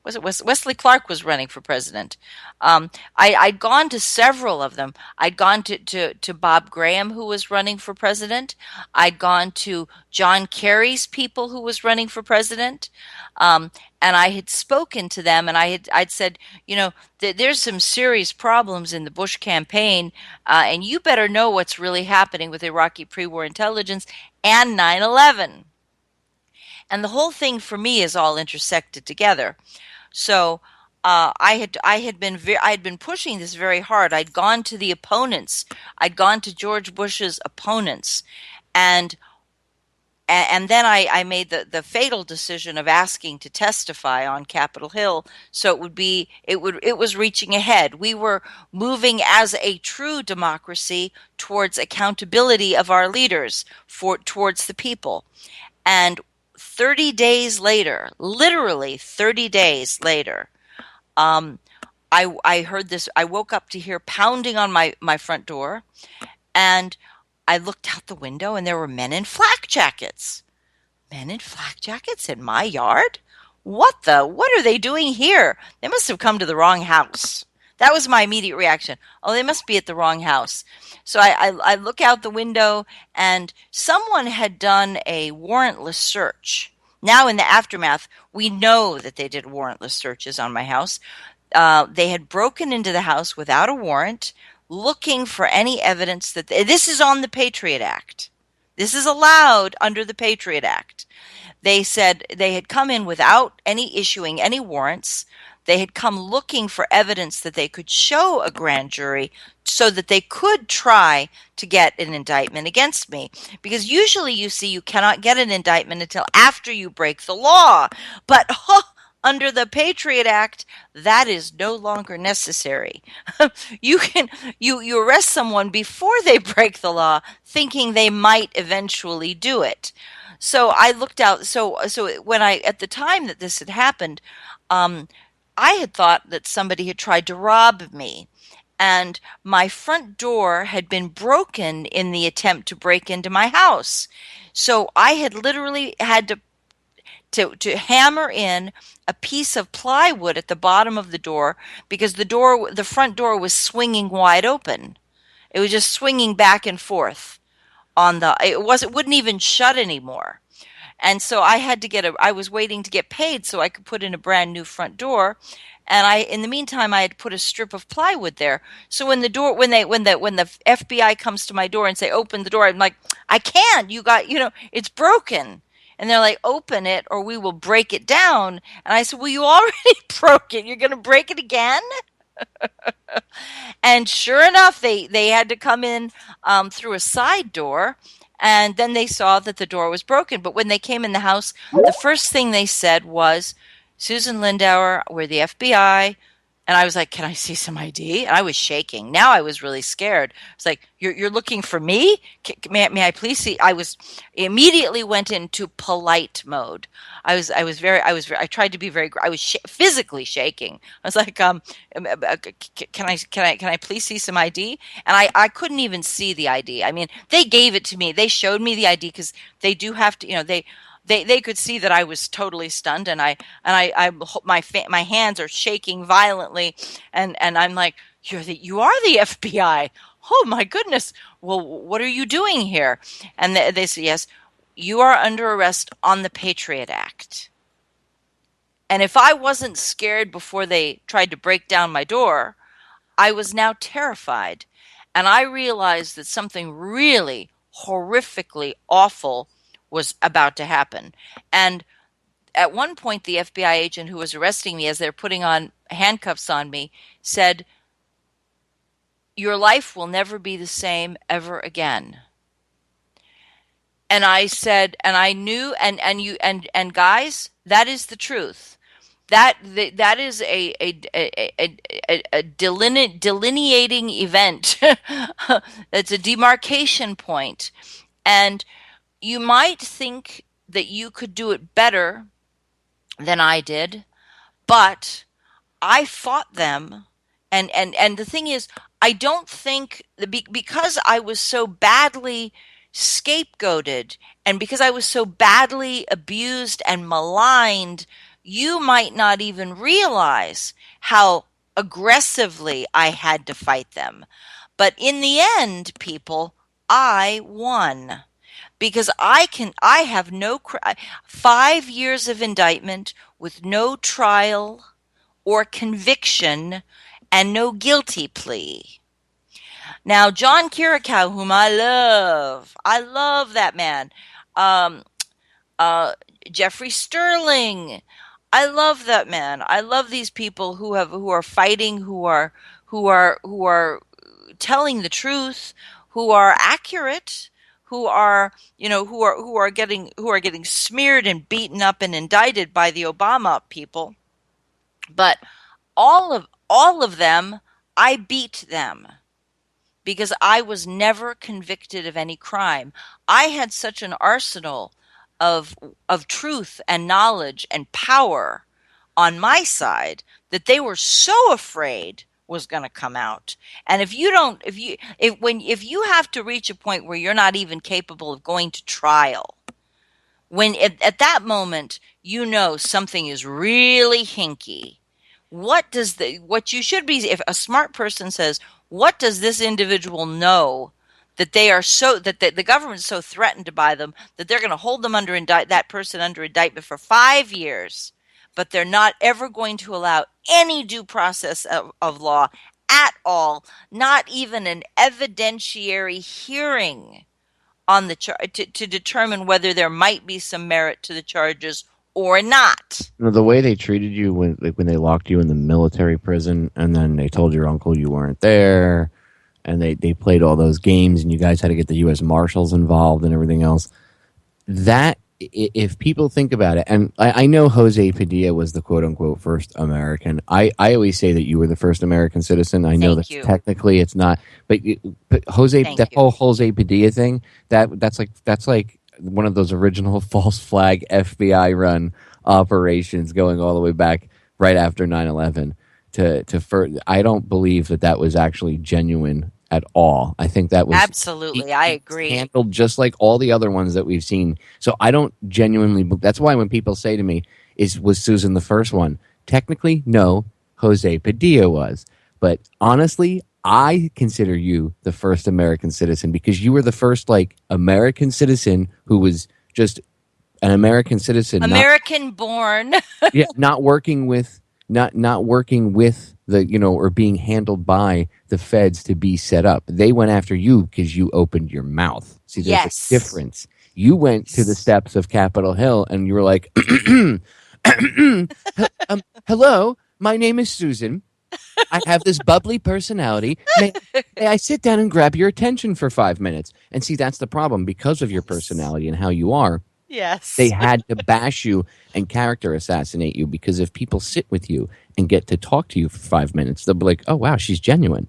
was it Wesley Clark was running for president. I'd gone to several of them. I'd gone to Bob Graham, who was running for president. I'd gone to John Kerry's people, who was running for president. Um, and I had spoken to them, and I'd said, there's some serious problems in the Bush campaign, and you better know what's really happening with Iraqi pre-war intelligence and 9/11. And the whole thing for me is all intersected together. So I had been pushing this very hard. I'd gone to the opponents. I'd gone to George Bush's opponents, and and then I made the fatal decision of asking to testify on Capitol Hill. So it was reaching ahead. We were moving as a true democracy towards accountability of our leaders towards the people. And 30 days later, literally 30 days later, um, I heard this. I woke up to hear pounding on my front door, and I looked out the window, and there were men in flak jackets. Men in flak jackets in my yard? What are they doing here? They must have come to the wrong house. That was my immediate reaction. Oh, they must be at the wrong house. So I look out the window, and someone had done a warrantless search. Now, in the aftermath, we know that they did warrantless searches on my house. They had broken into the house without a warrant, looking for any evidence that this is on the Patriot Act. This is allowed under the Patriot Act. They said they had come in without any issuing any warrants. They had come looking for evidence that they could show a grand jury so that they could try to get an indictment against me. Because usually you see you cannot get an indictment until after you break the law. But under the Patriot Act, that is no longer necessary. You arrest someone before they break the law, thinking they might eventually do it. So I looked out. So when I at the time that this had happened, I had thought that somebody had tried to rob me, and my front door had been broken in the attempt to break into my house. So I had literally had to hammer in a piece of plywood at the bottom of the door, because the front door was swinging wide open. It was just swinging back and forth it wouldn't even shut anymore. And so I was waiting to get paid so I could put in a brand new front door. And in the meantime, I had put a strip of plywood there. So when the FBI comes to my door and say, open the door, I'm like, I can't, it's broken. And they're like, open it or we will break it down. And I said, well, you already broke it. You're going to break it again? And sure enough, they had to come in through a side door, and then they saw that the door was broken. But when they came in the house, the first thing they said was, Susan Lindauer, we're the FBI. And I was like, can I see some ID? And I was shaking. Now I was really scared. It's like, you're looking for me? May I please see? I immediately went into polite mode. I tried to be very, I was physically shaking. I was like, can I please see some ID? And I couldn't even see the ID. I mean, they gave it to me. They showed me the ID because they do have to, they could see that I was totally stunned, and my hands are shaking violently, and I'm like, you are the FBI. Oh my goodness. Well, what are you doing here? And they say, yes, you are under arrest on the Patriot Act. And if I wasn't scared before they tried to break down my door, I was now terrified. And I realized that something really horrifically awful was about to happen. And at one point, the FBI agent who was arresting me as they're putting on handcuffs on me said, your life will never be the same ever again. And I said, and I knew, and guys, that is the truth. That is a delineating event. That's a demarcation point. And you might think that you could do it better than I did, but I fought them. And the thing is, I don't think because I was so badly scapegoated, and because I was so badly abused and maligned, you might not even realize how aggressively I had to fight them. But in the end, people, I won. Because I have 5 years of indictment with no trial or conviction and no guilty plea. Now, John Kirikow, whom I love that man. Um, Jeffrey Sterling, I love that man. I love these people who are fighting, who are telling the truth, who are accurate, who are getting smeared and beaten up and indicted by the Obama people. But all of them, I beat them because I was never convicted of any crime. I had such an arsenal of truth and knowledge and power on my side that they were so afraid was going to come out. And if you don't, if you have to reach a point where you're not even capable of going to trial, when at that moment you know something is really hinky, what you should be, if a smart person says, what does this individual know that they are so that the government is so threatened by them that they're going to hold them under that person under indictment for 5 years, but they're not ever going to allow any due process of law at all, not even an evidentiary hearing on the to determine whether there might be some merit to the charges or not. You know, the way they treated you when they locked you in the military prison, and then they told your uncle you weren't there, and they played all those games, and you guys had to get the U.S. Marshals involved and everything else. That, if people think about it, and I know Jose Padilla was the quote unquote first American. I always say that you were the first American citizen. I know Thank that you. technically it's not, but Jose, Thank that you. whole Jose Padilla thing, that's like one of those original false flag FBI run operations going all the way back right after 9/11 I don't believe that was actually genuine at all. I think that was Absolutely, I agree. handled just like all the other ones that we've seen. So I don't genuinely. That's why when people say to me, was Susan the first one?" Technically, no, Jose Padilla was. But honestly, I consider you the first American citizen because you were the first like American citizen who was just an American citizen, American born. not working with not working with the or being handled by the feds to be set up. They went after you because you opened your mouth. See, there's a Yes. difference. You went to the steps of Capitol Hill and you were like, "Hello, my name is Susan. I have this bubbly personality. May I sit down and grab your attention for 5 minutes?" And see, that's the problem because of your personality and how you are. They Yes. had to bash you and character assassinate you because if people sit with you and get to talk to you for 5 minutes, they'll be like, "Oh, wow, she's genuine."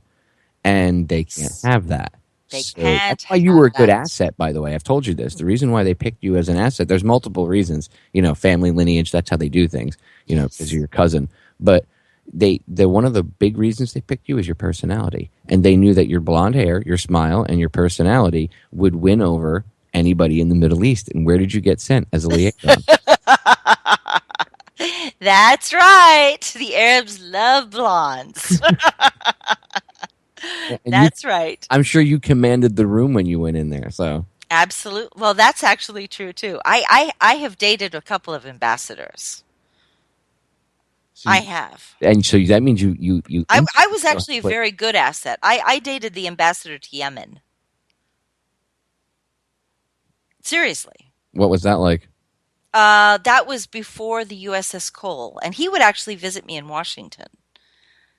And they can't have that. They So can't that's why you have were a good that. asset, by the way. I've told you this. The reason why they picked you as an asset, there's multiple reasons. Family lineage, that's how they do things, because Yes. you're your cousin. But they one of the big reasons they picked you is your personality. And they knew that your blonde hair, your smile, and your personality would win over anybody in the Middle East. And where did you get sent as a liaison? That's right. The Arabs love blondes. And That's right. I'm sure you commanded the room when you went in there. So, Absolutely. Well, that's actually true too. I have dated a couple of ambassadors. so I you, have. and so that means you I was yourself. actually a But very good asset. I dated the ambassador to Yemen. Seriously. what was that like? That was before the USS Cole, and he would actually visit me in Washington.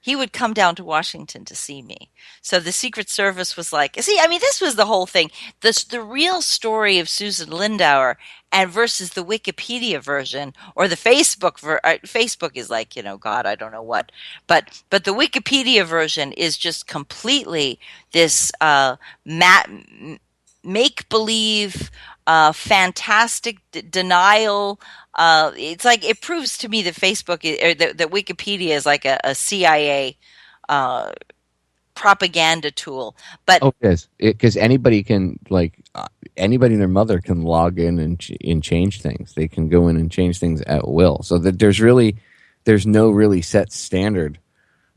He would come down to Washington to see me. So the Secret Service was like, see, I mean, this was the whole thing. The real story of Susan Lindauer and versus the Wikipedia version or the Facebook is like, God, I don't know what, but the Wikipedia version is just completely this make believe, fantastic denial. It's like it proves to me that that Wikipedia is like a CIA uh, propaganda tool. But Oh, yes, because anybody can anybody and their mother can log in and change things. They can go in and change things at will. So that there's no really set standard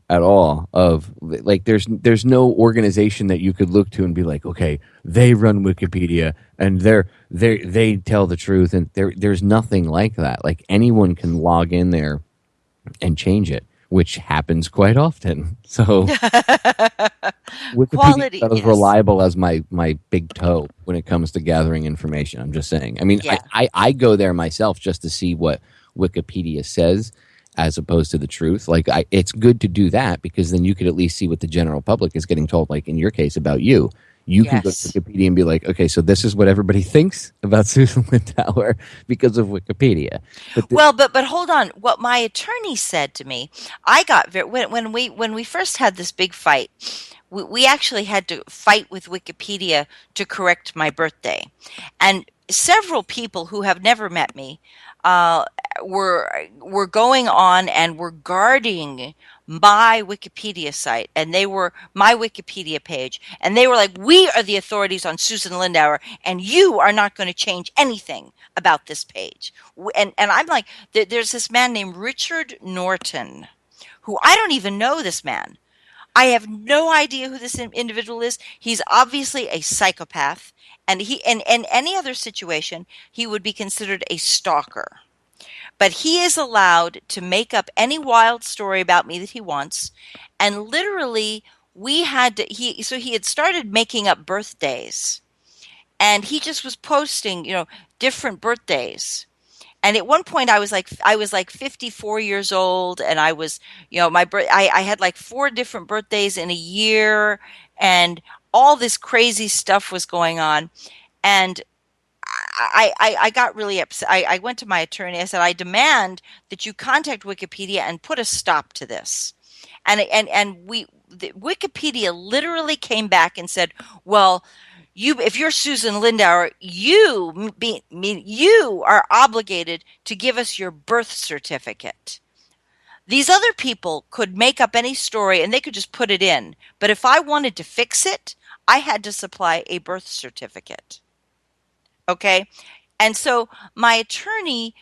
at all of like there's no organization that you could look to and be like, okay, they run Wikipedia and they tell the truth, and there's nothing like that. Like anyone can log in there and change it, which happens quite often. So Wikipedia is quality, about as yes, reliable as my big toe when it comes to gathering information. I'm just saying. I mean, yeah. I go there myself just to see what Wikipedia says as opposed to the truth. Like, it's good to do that because then you could at least see what the general public is getting told. Like in your case about you, you can go to Yes. Wikipedia and be like, okay, so this is what everybody thinks about Susan Lindauer because of Wikipedia. But Well, but hold on. What my attorney said to me, I got when we first had this big fight, we actually had to fight with Wikipedia to correct my birthday, and several people who have never met me uh, were going on and were guarding my Wikipedia site, and they were my Wikipedia page, and they were like, "We are the authorities on Susan Lindauer, and you are not going to change anything about this page." And I'm like, there's this man named Richard Norton, who I don't even know this man. I have no idea who this individual is. He's obviously a psychopath, and he in any other situation he would be considered a stalker. But he is allowed to make up any wild story about me that he wants, and literally we had to he had started making up birthdays, and he just was posting, different birthdays. And at one point I was like 54 years old, and I was, I had like four different birthdays in a year, and all this crazy stuff was going on. And I got really upset. I went to my attorney. I said, I demand that you contact Wikipedia and put a stop to this. Wikipedia literally came back and said, well, if you're Susan Lindauer, you are obligated to give us your birth certificate. These other people could make up any story and they could just put it in. But if I wanted to fix it, I had to supply a birth certificate. Okay? And so my attorney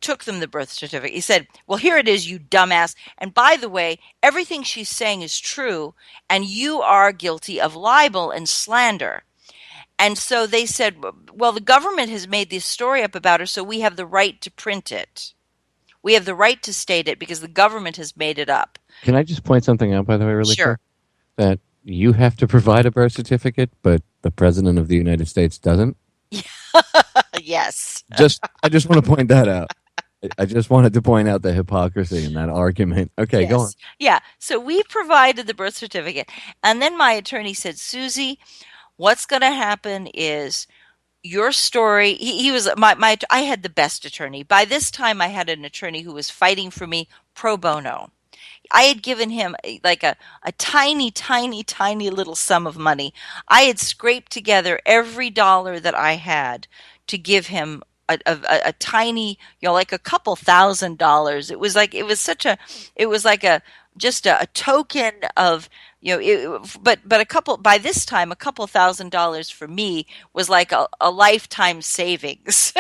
took them the birth certificate. He said, well, here it is, you dumbass. And by the way, everything she's saying is true, and you are guilty of libel and slander. And so they said, well, the government has made this story up about her, so we have the right to print it. We have the right to state it because the government has made it up. Can I just point something out, by the way, really quick? Sure. That you have to provide a birth certificate, but the president of the United States doesn't? Yes. I just want to point that out. I just wanted to point out the hypocrisy in that argument. Okay, go on. Yes. Yeah. So we provided the birth certificate. And then my attorney said, Susie, what's going to happen is your story. He was I had the best attorney. By this time, I had an attorney who was fighting for me pro bono. I had given him like a tiny, tiny, tiny little sum of money. I had scraped together every dollar that I had to give him a tiny, like a couple $1,000. It was like just a token of, but by this time, a couple $1,000 for me was like a lifetime savings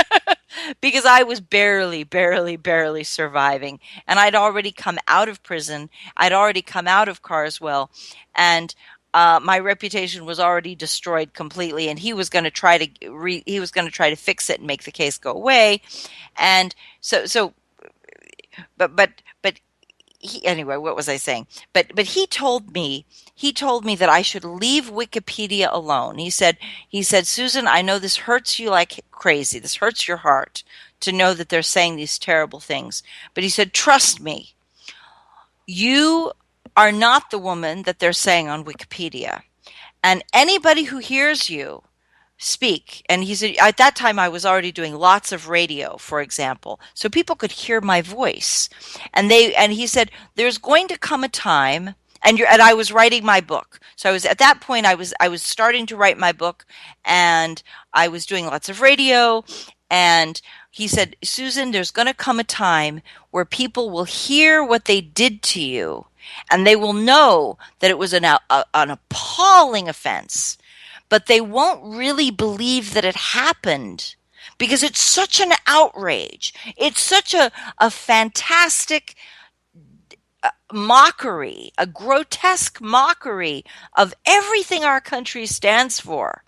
because I was barely, barely, barely surviving. And I'd already come out of prison. I'd already come out of Carswell, and my reputation was already destroyed completely. And he was going to try to fix it and make the case go away. And but anyway, what was I saying? But he told me that I should leave Wikipedia alone. He said, Susan, I know this hurts you like crazy. This hurts your heart to know that they're saying these terrible things. But he said, trust me, you are not the woman that they're saying on Wikipedia. And anybody who hears you speak, and he said, at that time I was already doing lots of radio, for example, so people could hear my voice. And he said, there's going to come a time, and I was writing my book. So at that point I was starting to write my book, and I was doing lots of radio. And he said, Susan, there's going to come a time where people will hear what they did to you, and they will know that it was an appalling offense, but they won't really believe that it happened because it's such an outrage. It's such a fantastic mockery, a grotesque mockery of everything our country stands for.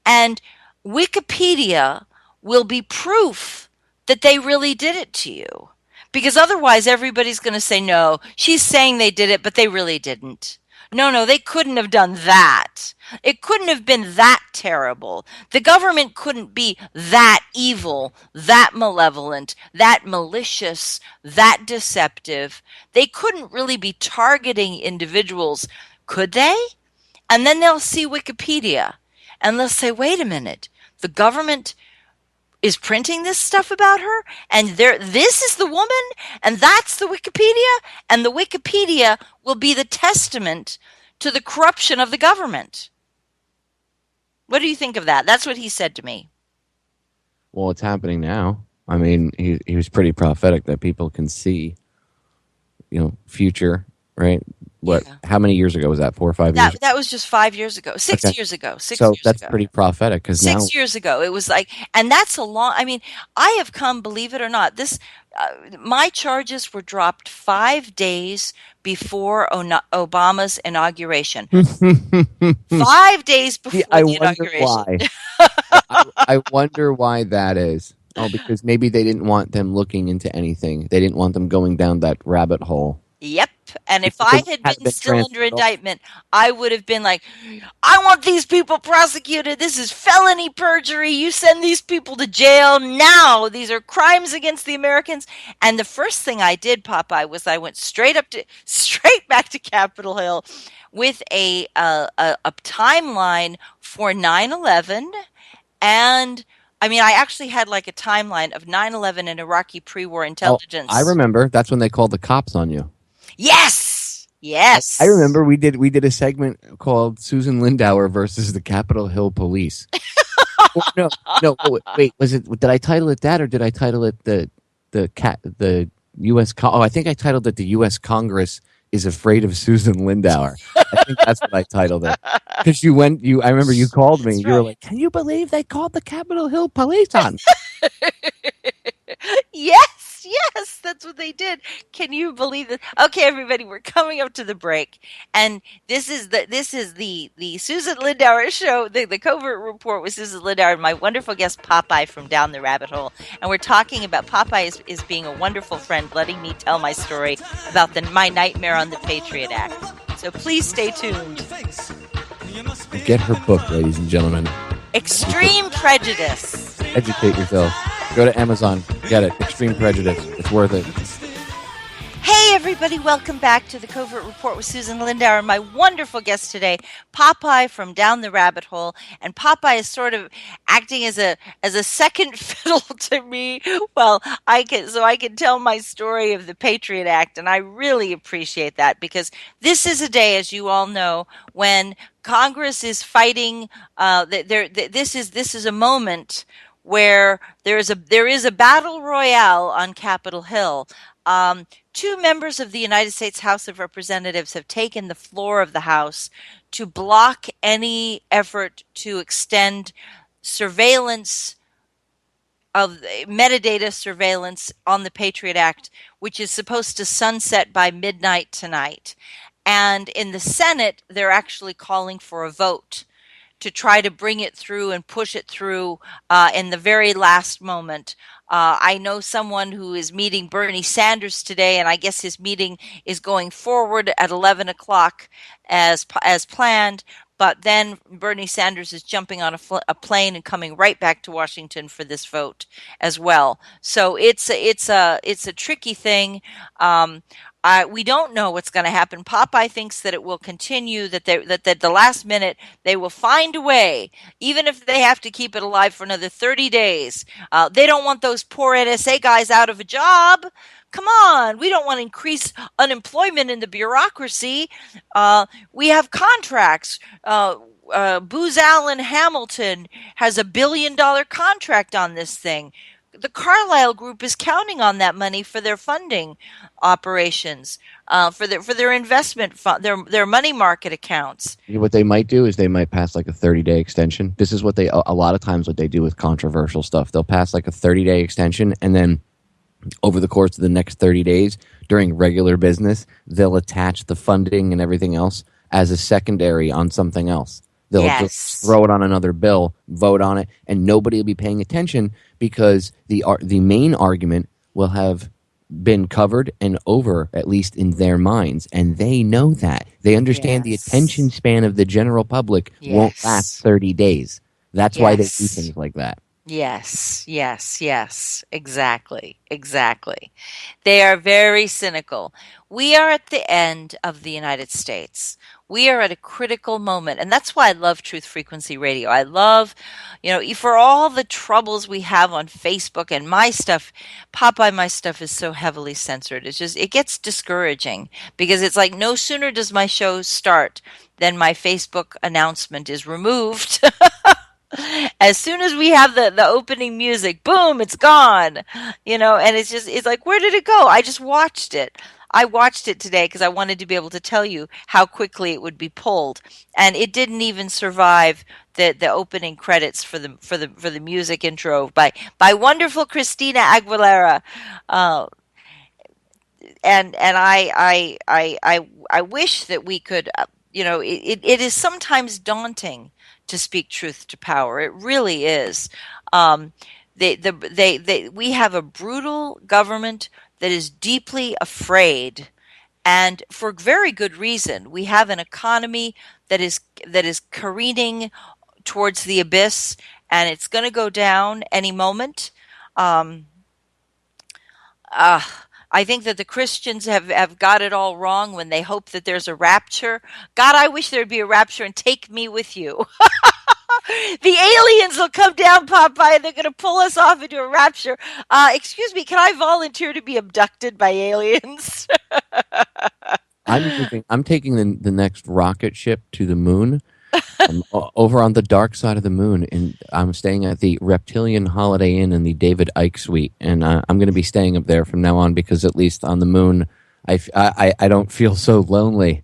And Wikipedia will be proof that they really did it to you. Because otherwise everybody's going to say, no, she's saying they did it, but they really didn't. No, they couldn't have done that. It couldn't have been that terrible. The government couldn't be that evil, that malevolent, that malicious, that deceptive. They couldn't really be targeting individuals, could they? And then they'll see Wikipedia and they'll say, wait a minute, the government is printing this stuff about her, and this is the woman, and that's the Wikipedia, and the Wikipedia will be the testament to the corruption of the government. What do you think of that? That's what he said to me. Well, it's happening now. I mean, he was pretty prophetic that people can see, future, right? What? Yeah. How many years ago was that? 4 or 5 years That ago? was just 5 years ago, Okay, 6 years ago, six so years that's ago. pretty prophetic because now 6 years ago, it was like, and that's a long. I mean, I have come, believe it or not. My charges were dropped 5 days before Obama's inauguration. See, 5 days before I the wonder inauguration. why. I wonder why that is. Oh, because maybe they didn't want them looking into anything. They didn't want them going down that rabbit hole Yep. And if because the I money had hadn't been been still under transferred over. indictment, I would have been like, I want these people prosecuted. This is felony perjury. You send these people to jail now. These are crimes against the Americans. And the first thing I did, Popeye, was I went straight back to Capitol Hill with a timeline for 9/11. And I mean, I actually had like a timeline of 9/11 and Iraqi pre-war Oh, I intelligence. remember. That's when they called the cops on you. Yes. I Yes. remember we did a segment called Susan Lindauer versus the Capitol Hill Police. Or no, no, wait, was it? Did I title it that, or did I title it the U.S. Oh, I think I titled it the U.S. Congress is afraid of Susan Lindauer. I think that's what I titled it. Because I remember you called me. That's You were right. like, "Can you believe they called the Capitol Hill Police on?" Yes, yes, that's what they did. Can you believe it? Okay, everybody, we're coming up to the break, and this is the Susan Lindauer show, the Covert Report with Susan Lindauer, and my wonderful guest Popeye from Down the Rabbit Hole, and we're talking about Popeye is being a wonderful friend, letting me tell my story about my nightmare on the Patriot Act. So please stay tuned. Get her book, ladies and gentlemen. Extreme Prejudice. Educate yourself. Go to Amazon. Get it. Extreme Prejudice. It's worth it. Hey, everybody, welcome back to the Covert Report with Susan Lindauer and my wonderful guest today, Popeye from Down the Rabbit Hole. And Popeye is sort of acting as a second fiddle to me. Well, I can tell my story of the Patriot Act, and I really appreciate that because this is a day, as you all know, when Congress is fighting. This is a moment where there is a battle royale on Capitol Hill. Two members of the United States House of Representatives have taken the floor of the House to block any effort to extend surveillance of metadata surveillance on the Patriot Act, which is supposed to sunset by midnight tonight. And in the Senate, they're actually calling for a vote to try to bring it through and push it through in the very last moment. I know someone who is meeting Bernie Sanders today, and I guess his meeting is going forward at 11 o'clock as planned. But then Bernie Sanders is jumping on a plane and coming right back to Washington for this vote as well. So it's a tricky thing. We don't know what's going to happen. Popeye thinks that it will continue. That the last minute they will find a way, even if they have to keep it alive for another 30 days. They don't want those poor NSA guys out of a job. Come on, we don't want to increase unemployment in the bureaucracy. We have contracts. Booz Allen Hamilton has $1 billion contract on this thing. The Carlyle Group is counting on that money for their funding operations, for their investment fund, their money market accounts. What they might do is they might pass like a 30-day extension. This is what a lot of times what they do with controversial stuff. They'll pass like a 30-day extension, and then over the course of the next 30 days during regular business, they'll attach the funding and everything else as a secondary on something else. They'll just Yes. throw it on another bill, vote on it, and nobody will be paying attention because the main argument will have been covered and over, at least in their minds. And they know that. They understand the attention Yes. span of the general public won't last Yes. 30 days. That's why they do Yes. things like that. Yes, yes, yes, exactly, exactly. They are very cynical. We are at the end of the United States. We are at a critical moment. And that's why I love Truth Frequency Radio. I love, for all the troubles we have on Facebook and my stuff, Popeye, my stuff is so heavily censored. It gets discouraging because it's like no sooner does my show start than my Facebook announcement is removed. As soon as we have the opening music, boom, it's gone. And it's like, where did it go? I just watched it. I watched it today because I wanted to be able to tell you how quickly it would be pulled, and it didn't even survive the opening credits for the music intro by wonderful Christina Aguilera. Uh, and I wish that we could. It is sometimes daunting to speak truth to power. It really is. Um, we have a brutal government that is deeply afraid, and for very good reason. We have an economy that is careening towards the abyss, and it's going to go down any moment. Um, uh, I think that the Christians have got it all wrong when they hope that there's a rapture. God, I wish there'd be a rapture and take me with you. The aliens will come down, Popeye, and they're going to pull us off into a rapture. Excuse me, can I volunteer to be abducted by aliens? I'm taking the next rocket ship to the moon. Over on the dark side of the moon, and I'm staying at the Reptilian Holiday Inn in the David Icke Suite, and I'm going to be staying up there from now on because at least on the moon, I don't feel so lonely.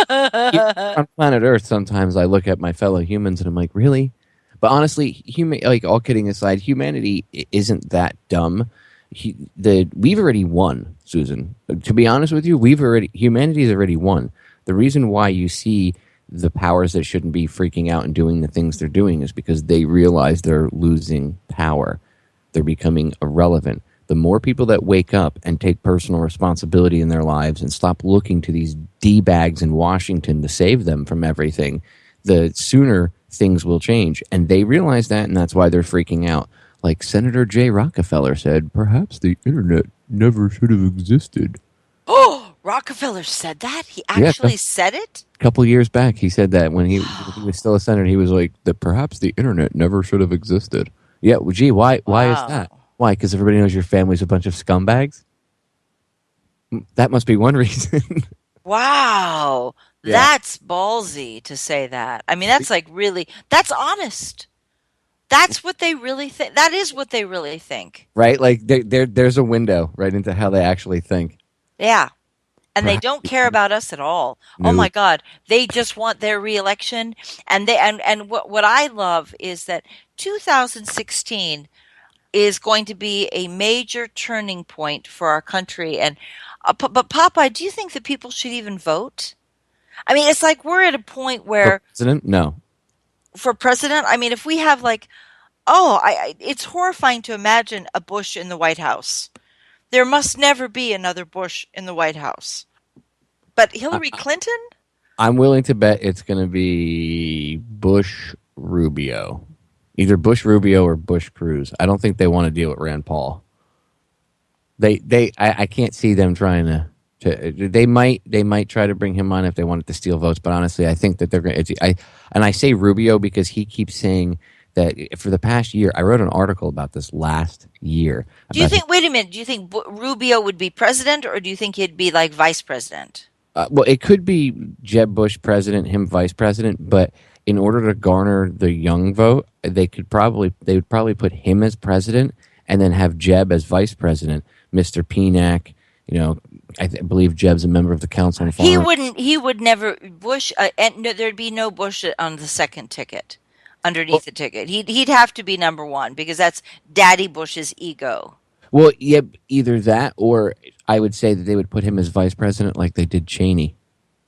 Here on planet Earth, sometimes I look at my fellow humans and I'm like, really? But honestly, like all kidding aside, humanity isn't that dumb. We've already won, Susan. To be honest with you, humanity's already won. The reason why you see the powers that shouldn't be freaking out and doing the things they're doing is because they realize they're losing power. They're becoming irrelevant. The more people that wake up and take personal responsibility in their lives and stop looking to these D-bags in Washington to save them from everything, the sooner things will change. And they realize that, and that's why they're freaking out. Like Senator J. Rockefeller said, perhaps the internet never should have existed. Oh, Rockefeller said that? He actually said it? A couple years back, he said that when he was still a senator, he was like, that perhaps the internet never should have existed. Yeah, well, gee, why is that? Wow. Why? Because everybody knows your family's a bunch of scumbags? That must be one reason. Wow. Yeah. That's ballsy to say that. I mean, that's like really, that's honest. That's what they really think. That is what they really think. Right? Like, there's a window right into how they actually think. Yeah. And they Perhaps don't the care about us at all. Oh no. my God. They just want their reelection. And what I love is that 2016 is going to be a major turning point for our country. And but Popeye, do you think that people should even vote? I mean, it's like we're at a point For where president? No. for president, I mean, if we have like, it's horrifying to imagine a Bush in the White House. There must never be another Bush in the White House. But I, Hillary Clinton? I'm willing to bet it's going to be Bush Rubio. Either Bush Rubio or Bush Cruz. I don't think they want to deal with Rand Paul. I can't see them trying they might try to bring him on if they wanted to steal votes, but honestly, I think that they're going to. And I say Rubio because he keeps saying that for the past year. I wrote an article about this last year. Do you think, wait a minute, do you think Rubio would be president, or do you think he'd be like vice president? Well, it could be Jeb Bush president, him vice president, but in order to garner the young vote, they would probably put him as president and then have Jeb as vice president. Mr. Pienack, I believe Jeb's a member of the Council on Foreign. He would never, Bush, and no, there'd be no Bush on the second ticket, Well, underneath the ticket. He'd have to be number one because that's Daddy Bush's ego. well, yeah, either that or I would say that they would put him as vice president like they did Cheney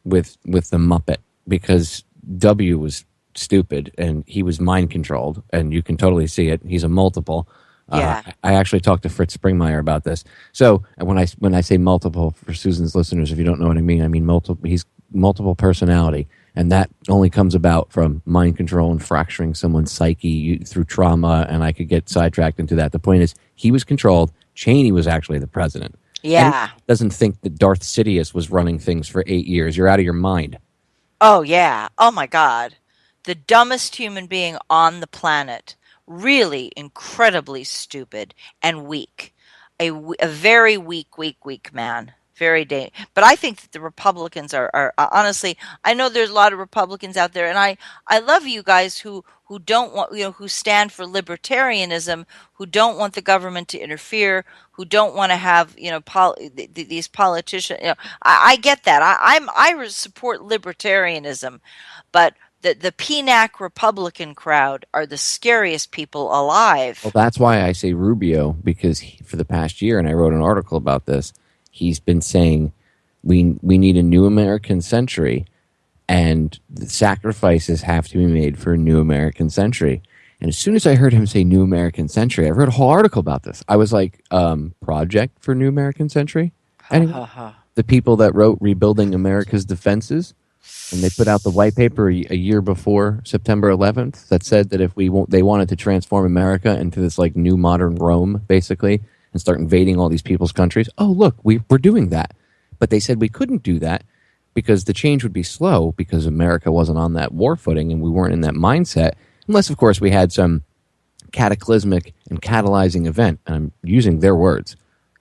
with the Muppet because W was stupid and he was mind controlled and you can totally see it. He's a multiple. Yeah. I actually talked to Fritz Springmeier about this. So and when I say multiple for Susan's listeners, if you don't know what I mean multiple. He's multiple personality, and that only comes about from mind control and fracturing someone's psyche through trauma. And I could get sidetracked into that. The point is, he was controlled. Cheney was actually the president. Yeah. And doesn't think that Darth Sidious was running things for 8 years. You're out of your mind. Oh, yeah. Oh, my God. The dumbest human being on the planet. Really incredibly stupid and weak. A very weak man. very dangerous. But I think that the Republicans are honestly. I know there's a lot of Republicans out there, and I love you guys who don't want, who stand for libertarianism, who don't want the government to interfere, who don't want to have, these politicians. I get that. I support libertarianism, but the PNAC Republican crowd are the scariest people Well, alive. that's why I say Rubio, because for the past year, and I wrote an article about this, he's been saying we need a new American century, and the sacrifices have to be made for a new American century. And as soon as I heard him say new American century, I wrote a whole article about this. I was like, project for new American century? Ha Anyone? ha ha. The people that wrote Rebuilding America's Defenses, and they put out the white paper a year before September 11th that said that if they wanted to transform America into this like new modern Rome, basically, and start invading all these people's countries. Oh, look, we're doing that. But they said we couldn't do that because the change would be slow because America wasn't on that war footing and we weren't in that mindset, unless, of course, we had some cataclysmic and catalyzing event. And I'm using their words,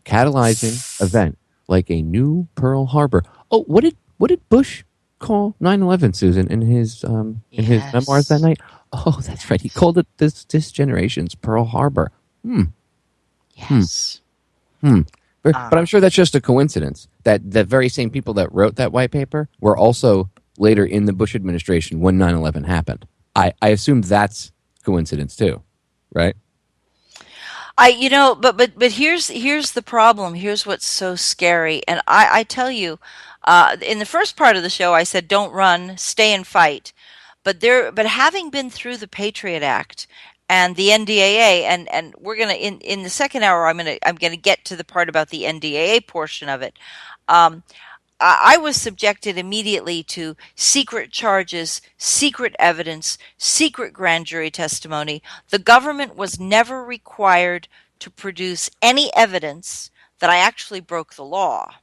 catalyzing event like a new Pearl Harbor. Oh, what did Bush call 9/11, Susan, in his memoirs that Yes. night? Oh, that's right. He called it this generation's Pearl Harbor. Yes. Hmm. But I'm Uh, sure that's just a coincidence that the very same people that wrote that white paper were also later in the Bush administration when 9/11 happened. I assume that's coincidence too, right? but here's the problem. Here's what's so scary. And I tell you, in the first part of the show, I said, don't run, stay and fight. But having been through the Patriot Act and the NDAA, and we're gonna in the second hour, I'm gonna get to the part about the NDAA portion of it. Um, I was subjected immediately to secret charges, secret evidence, secret grand jury testimony. The government was never required to produce any evidence that I actually broke the law.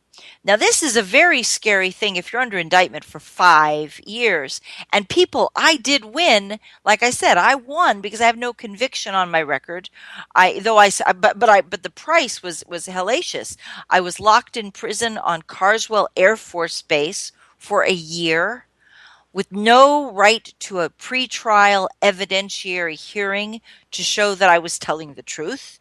Now, this is a very scary thing if you're under indictment for 5 years. And people, I did win. Like I said, I won because I have no conviction on my record. I though I s- but the price was hellacious. I was locked in prison on Carswell Air Force Base for a year with no right to a pretrial evidentiary hearing to show that I was telling the truth.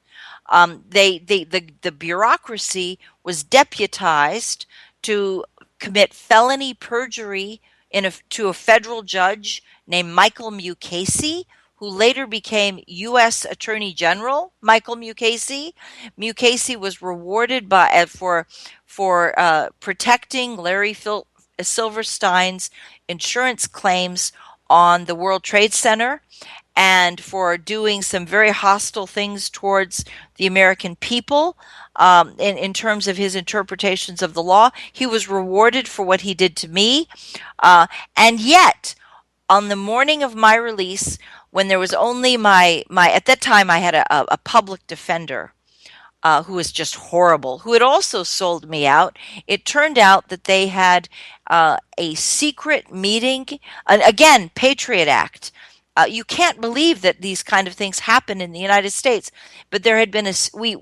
The bureaucracy was deputized to commit felony perjury to a federal judge named Michael Mukasey, who later became U.S. Attorney General Michael Mukasey. Mukasey was rewarded for protecting Silverstein's insurance claims on the World Trade Center and for doing some very hostile things towards the American people in terms of his interpretations of the law. He was rewarded for what he did to me. And yet, on the morning of my release, when there was only my at that time I had a public defender who was just horrible, who had also sold me out. It turned out that they had a secret meeting, and again, Patriot Act. You can't believe that these kind of things happen in the United States, but there had been we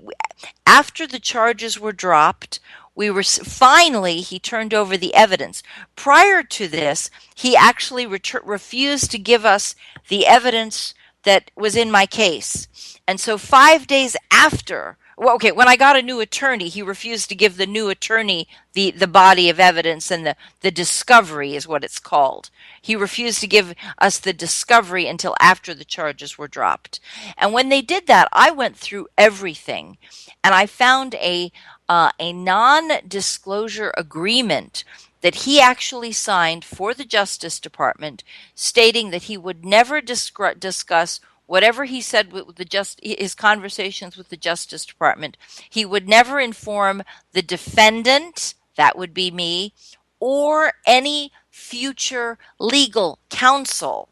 after the charges were dropped. We were finally he turned over the evidence. Prior to this, he actually refused to give us the evidence that was in my case. And so 5 days after, well, okay, when I got a new attorney, he refused to give the new attorney the body of evidence and the discovery is what it's called. He refused to give us the discovery until after the charges were dropped. And when they did that, I went through everything and I found a non-disclosure agreement that he actually signed for the Justice Department, stating that he would never discuss whatever he said with his conversations with the Justice Department. He would never inform the defendant, that would be me, or any future legal counsel.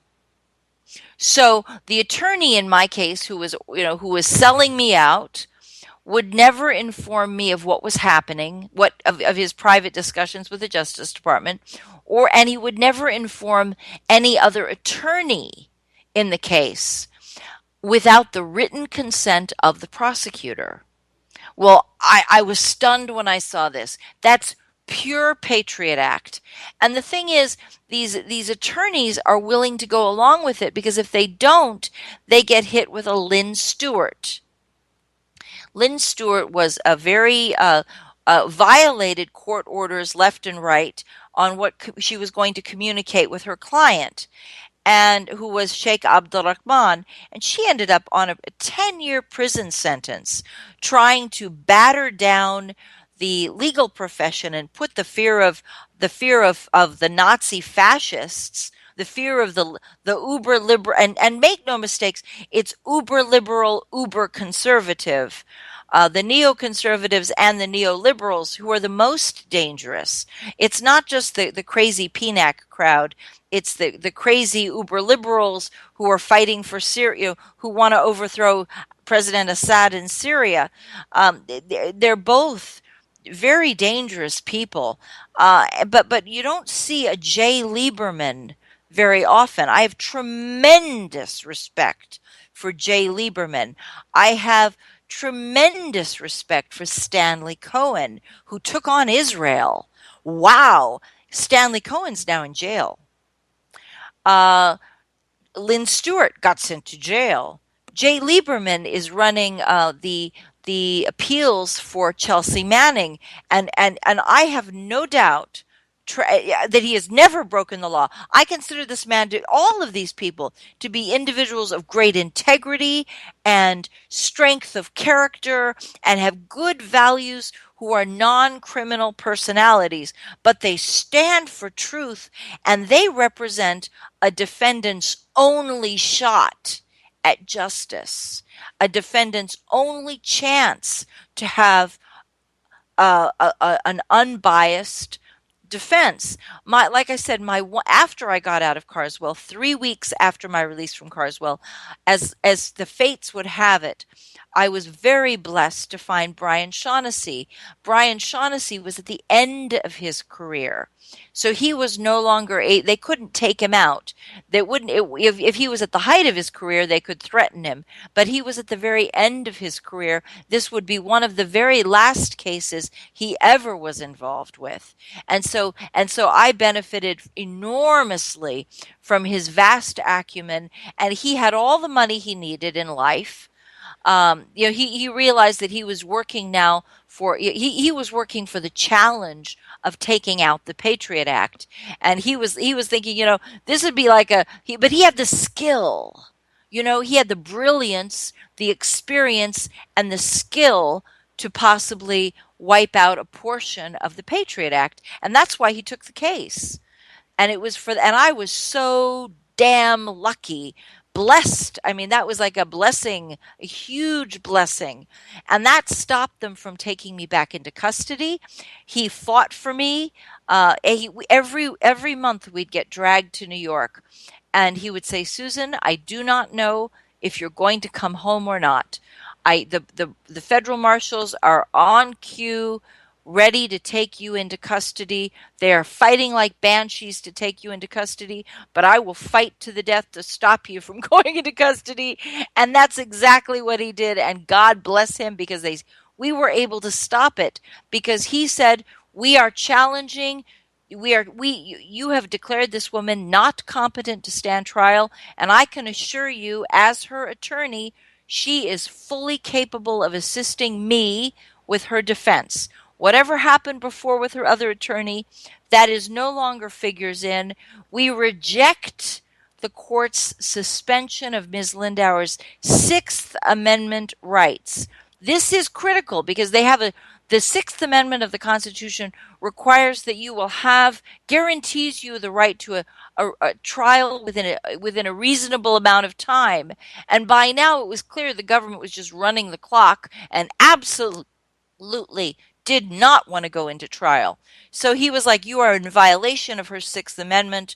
So the attorney in my case, who was selling me out, would never inform me of what was happening, of his private discussions with the Justice Department, and he would never inform any other attorney in the case without the written consent of the prosecutor. Well, I was stunned when I saw this. That's pure Patriot Act. And the thing is, these attorneys are willing to go along with it because if they don't, they get hit with a Lynn Stewart. Lynn Stewart was a very violated court orders left and right on what she was going to communicate with her client, and who was Sheikh Abdulrahman, and she ended up on a 10-year prison sentence trying to batter down the legal profession and put the fear of the Nazi fascists, the fear of the uber liberal, and make no mistakes, it's uber liberal, uber conservative. The neoconservatives and the neoliberals who are the most dangerous. It's not just the crazy PNAC crowd. It's the crazy uber liberals who are fighting for Syria, who want to overthrow President Assad in Syria. They're both very dangerous people. But you don't see a Jay Lieberman very often. I have tremendous respect for Jay Lieberman. I have tremendous respect for Stanley Cohen, who took on Israel. Wow. Stanley Cohen's now in jail. Uh, Lynn Stewart got sent to jail. Jay Lieberman is running the appeals for Chelsea Manning, and I have no doubt that he has never broken the law. I consider this man, all of these people, to be individuals of great integrity and strength of character and have good values, who are non-criminal personalities, but they stand for truth and they represent a defendant's only shot at justice, a defendant's only chance to have an unbiased defense. Like I said, after I got out of Carswell, 3 weeks after my release from Carswell, as the fates would have it, I was very blessed to find Brian Shaughnessy. Brian Shaughnessy was at the end of his career, so he was no longer they couldn't take him out. They wouldn't if he was at the height of his career, they could threaten him, but he was at the very end of his career. This would be one of the very last cases he ever was involved with. And so I benefited enormously from his vast acumen, and he had all the money he needed in life. He realized that he was working now he was working for the challenge of taking out the Patriot Act, and he was thinking, this would be like but he had the skill, he had the brilliance, the experience, and the skill to possibly wipe out a portion of the Patriot Act, and that's why he took the case. And I was so damn lucky, blessed. I mean, that was like a blessing, a huge blessing. And that stopped them from taking me back into custody. He fought for me. Every month we'd get dragged to New York, and he would say, "Susan, I do not know if you're going to come home or not. The federal marshals are on cue, ready to take you into custody. They are fighting like banshees to take you into custody, but I will fight to the death to stop you from going into custody." And that's exactly what he did. And God bless him, because we were able to stop it, because he said, "We are challenging. You have declared this woman not competent to stand trial, and I can assure you, as her attorney, she is fully capable of assisting me with her defense. Whatever happened before with her other attorney, that is no longer figures in. We reject the court's suspension of Ms. Lindauer's Sixth Amendment rights." This is critical because the Sixth Amendment of the Constitution requires that you will guarantees you the right to a trial within a reasonable amount of time. And by now it was clear the government was just running the clock and absolutely did not want to go into trial. So he was like, "You are in violation of her Sixth Amendment,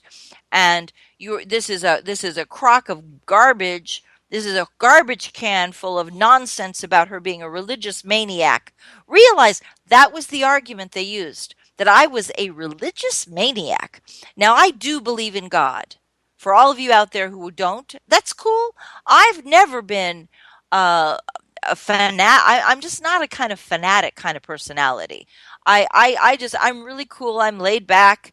and this is a crock of garbage. This is a garbage can full of nonsense about her being a religious maniac." Realize that was the argument they used, that I was a religious maniac. Now, I do believe in God. For all of you out there who don't, that's cool. I've never been uh, a I'm just not a kind of fanatic kind of personality. I'm really cool. I'm laid back.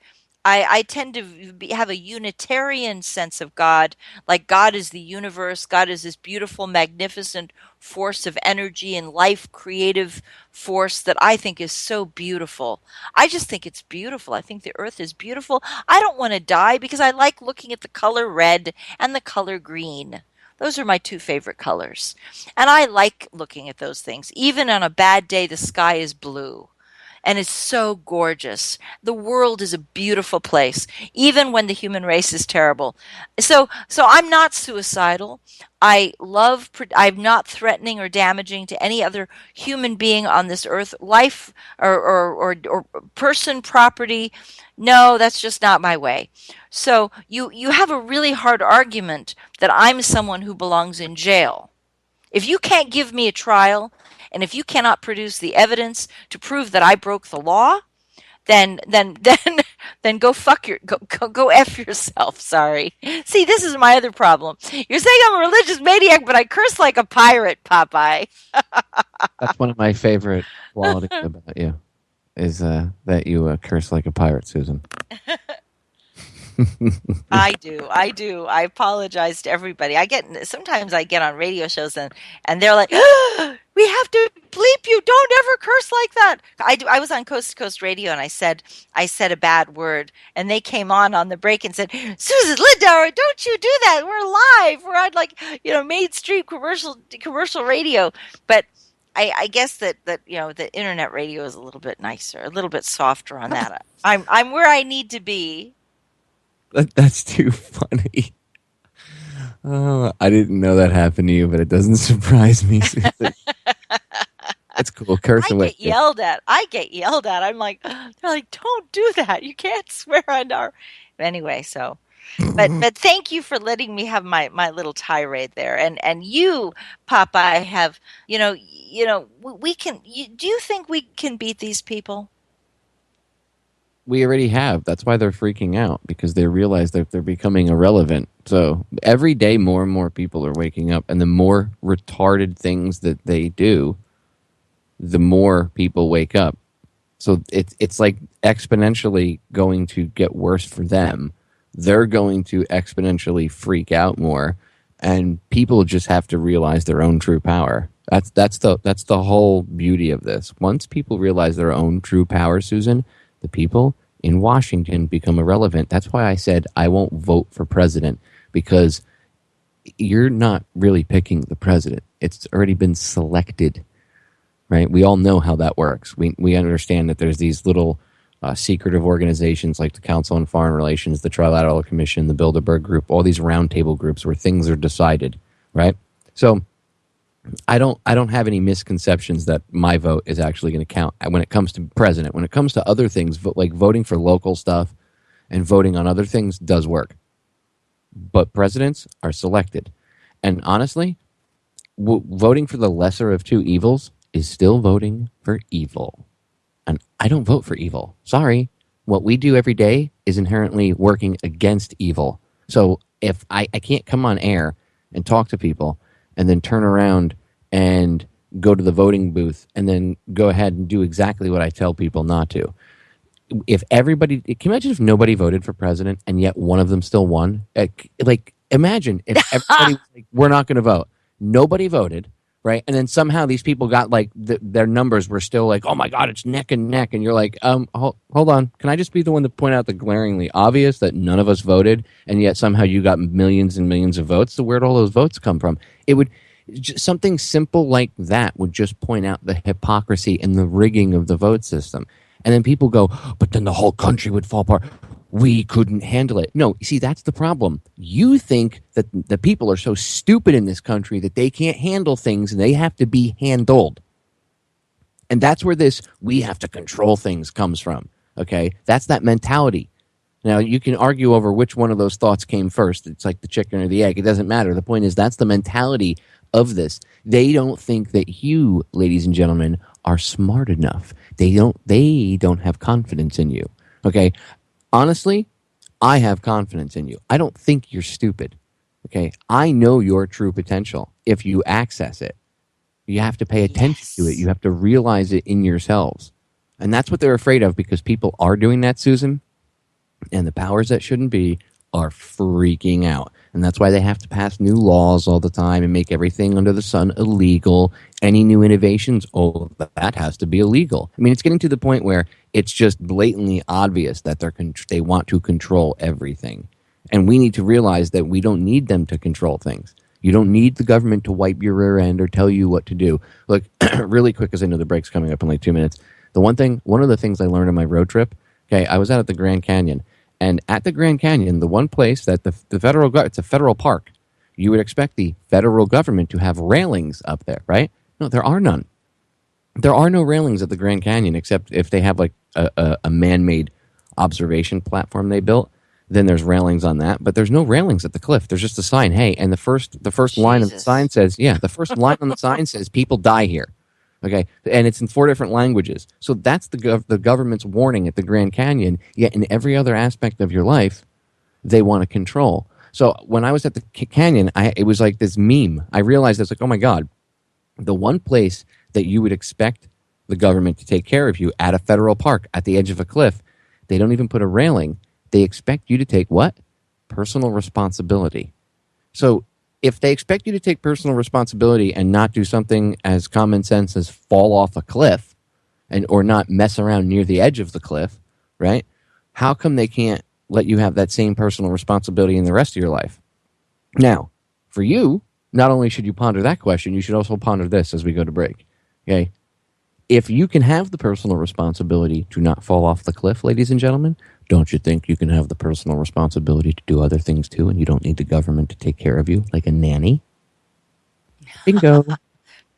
I tend to have a Unitarian sense of God, like God is the universe. God is this beautiful, magnificent force of energy and life, creative force that I think is so beautiful. I just think it's beautiful. I think the earth is beautiful. I don't want to die because I like looking at the color red and the color green. Those are my two favorite colors. And I like looking at those things. Even on a bad day, the sky is blue and it's so gorgeous. The world is a beautiful place, even when the human race is terrible. So I'm not suicidal. I'm not threatening or damaging to any other human being on this earth, life or person, property. No, that's just not my way. So you have a really hard argument that I'm someone who belongs in jail. If you can't give me a trial, and if you cannot produce the evidence to prove that I broke the law, then go go f yourself. Sorry. See, this is my other problem. You're saying I'm a religious maniac, but I curse like a pirate, Popeye. That's one of my favorite qualities about you, is that you curse like a pirate, Susan. I do. I do. I apologize to everybody. Sometimes I get on radio shows and they're like, "We have to bleep you. Don't ever curse like that." I was on Coast to Coast Radio and I said a bad word and they came on the break and said, "Susan Lindauer, don't you do that. We're live. We're on mainstream commercial radio." But I guess that the internet radio is a little bit nicer, a little bit softer on that. I'm where I need to be. That's too funny. Oh, I didn't know that happened to you, but it doesn't surprise me. That's cool. Curse away. I get yelled at. I'm like, they're like, don't do that. You can't swear on our. Anyway, so, but thank you for letting me have my little tirade there. And you, Popeye, have we can. Do you think we can beat these people? We already have. That's why they're freaking out, because they realize that they're becoming irrelevant. So every day, more and more people are waking up, and the more retarded things that they do, the more people wake up. So it's like exponentially going to get worse for them. They're going to exponentially freak out more, and people just have to realize their own true power. That's the whole beauty of this. Once people realize their own true power, Susan, the people in Washington become irrelevant. That's why I said I won't vote for president, because you're not really picking the president. It's already been selected, right? We all know how that works. We understand that there's these little secretive organizations like the Council on Foreign Relations, the Trilateral Commission, the Bilderberg Group, all these roundtable groups where things are decided, right? So I don't have any misconceptions that my vote is actually going to count when it comes to president. When it comes to other things, like voting for local stuff and voting on other things does work. But presidents are selected. And honestly, voting for the lesser of two evils is still voting for evil. And I don't vote for evil. Sorry. What we do every day is inherently working against evil. So if I can't come on air and talk to people and then turn around and go to the voting booth and then go ahead and do exactly what I tell people not to. If everybody, can you imagine if nobody voted for president and yet one of them still won? Like, imagine if everybody was like, we're not going to vote. Nobody voted, right? And then somehow these people got like, their numbers were still like, oh my God, it's neck and neck. And you're like, hold on. Can I just be the one to point out the glaringly obvious that none of us voted and yet somehow you got millions and millions of votes? So where'd all those votes come from? Something simple like that would just point out the hypocrisy and the rigging of the vote system. And then people go, but then the whole country would fall apart. We couldn't handle it. No, you see, that's the problem. You think that the people are so stupid in this country that they can't handle things and they have to be handled. And that's where this we have to control things comes from. Okay? That's that mentality. Now, you can argue over which one of those thoughts came first. It's like the chicken or the egg. It doesn't matter. The point is that's the mentality of this. They don't think that you, ladies and gentlemen, are smart enough. They don't have confidence in you. Okay? Honestly, I have confidence in you. I don't think you're stupid. Okay? I know your true potential if you access it. You have to pay attention to it. Yes. You have to realize it in yourselves. And that's what they're afraid of, because people are doing that, Susan. And the powers that shouldn't be are freaking out. And that's why they have to pass new laws all the time and make everything under the sun illegal. Any new innovations, oh, that has to be illegal. I mean, it's getting to the point where it's just blatantly obvious that they want to control everything. And we need to realize that we don't need them to control things. You don't need the government to wipe your rear end or tell you what to do. Look, really quick, because I know the break's coming up in like 2 minutes. One of the things I learned on my road trip, okay, I was out at the Grand Canyon. And at the Grand Canyon, the one place that the federal it's a federal park. You would expect the federal government to have railings up there, right? No, there are none. There are no railings at the Grand Canyon, except if they have like a man-made observation platform they built. Then there's railings on that, but there's no railings at the cliff. There's just a sign. Hey, and the first line of the sign says, the first line on the sign says, "People die here." Okay, and it's in 4 different languages. So that's the government's warning at the Grand Canyon. Yet in every other aspect of your life, they want to control. So when I was at the canyon, it was like this meme. I realized it's like, oh my God, the one place that you would expect the government to take care of you at a federal park at the edge of a cliff, they don't even put a railing. They expect you to take what? Personal responsibility. So if they expect you to take personal responsibility and not do something as common sense as fall off a cliff or not mess around near the edge of the cliff, right? How come they can't let you have that same personal responsibility in the rest of your life? Now, for you, not only should you ponder that question, you should also ponder this as we go to break. Okay? If you can have the personal responsibility to not fall off the cliff, ladies and gentlemen, don't you think you can have the personal responsibility to do other things too, and you don't need the government to take care of you like a nanny? Bingo.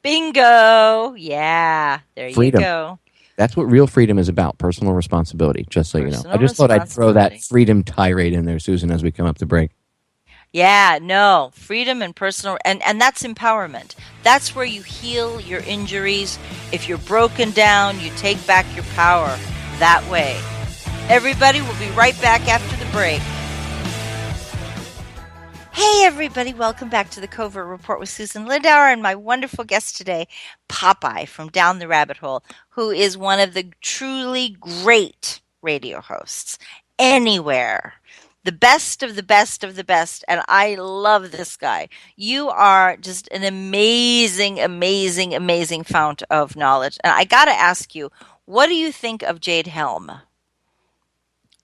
Bingo. Yeah. There Freedom. you go. That's what real freedom is about, personal responsibility, just so you know. Personal I just thought I'd throw that freedom tirade in there, Susan, as we come up to break. Yeah, no, freedom and personal, and that's empowerment. That's where you heal your injuries. If you're broken down, you take back your power that way. Everybody, we'll be right back after the break. Hey, everybody. Welcome back to the Covert Report with Susan Lindauer and my wonderful guest today, Popeye from Down the Rabbit Hole, who is one of the truly great radio hosts anywhere. The best of the best of the best. And I love this guy. You are just an amazing, amazing, amazing fount of knowledge. And I got to ask you, what do you think of Jade Helm?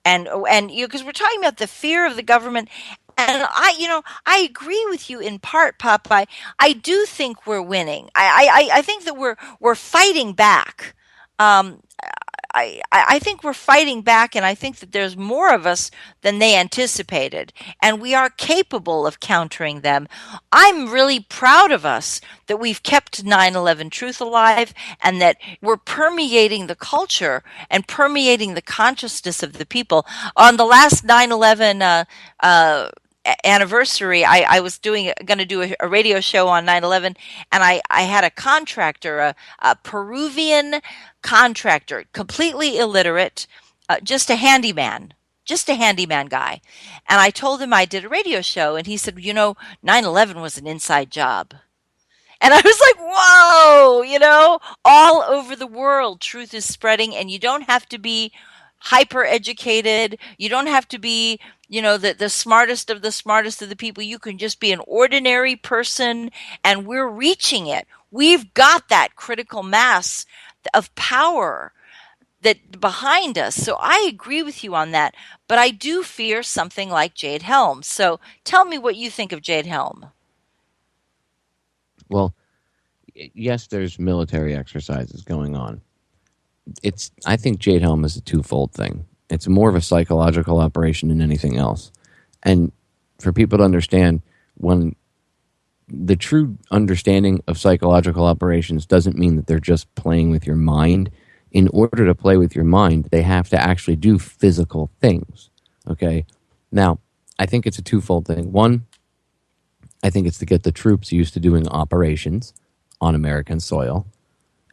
And because we're talking about the fear of the government, and I agree with you in part, Popeye. I do think we're winning. I think that we're fighting back. I think we're fighting back, and I think that there's more of us than they anticipated, and we are capable of countering them. I'm really proud of us that we've kept 9/11 truth alive, and that we're permeating the culture and permeating the consciousness of the people. On the last 9/11 anniversary, I was going to do a radio show on 9/11, and I had a contractor, a Peruvian contractor, completely illiterate, just a handyman guy. And I told him I did a radio show, and he said, 9/11 was an inside job. And I was like, whoa, all over the world, truth is spreading, and you don't have to be hyper educated. You don't have to be, the smartest of the people. You can just be an ordinary person, and we're reaching it. We've got that critical mass of power that behind us. So I agree with you on that, but I do fear something like Jade Helm. So tell me what you think of Jade Helm. Well, yes, there's military exercises going on. I think Jade Helm is a twofold thing. It's more of a psychological operation than anything else. And for people to understand, when the true understanding of psychological operations doesn't mean that they're just playing with your mind. In order to play with your mind, they have to actually do physical things. Okay? Now, I think it's a twofold thing. One, I think it's to get the troops used to doing operations on American soil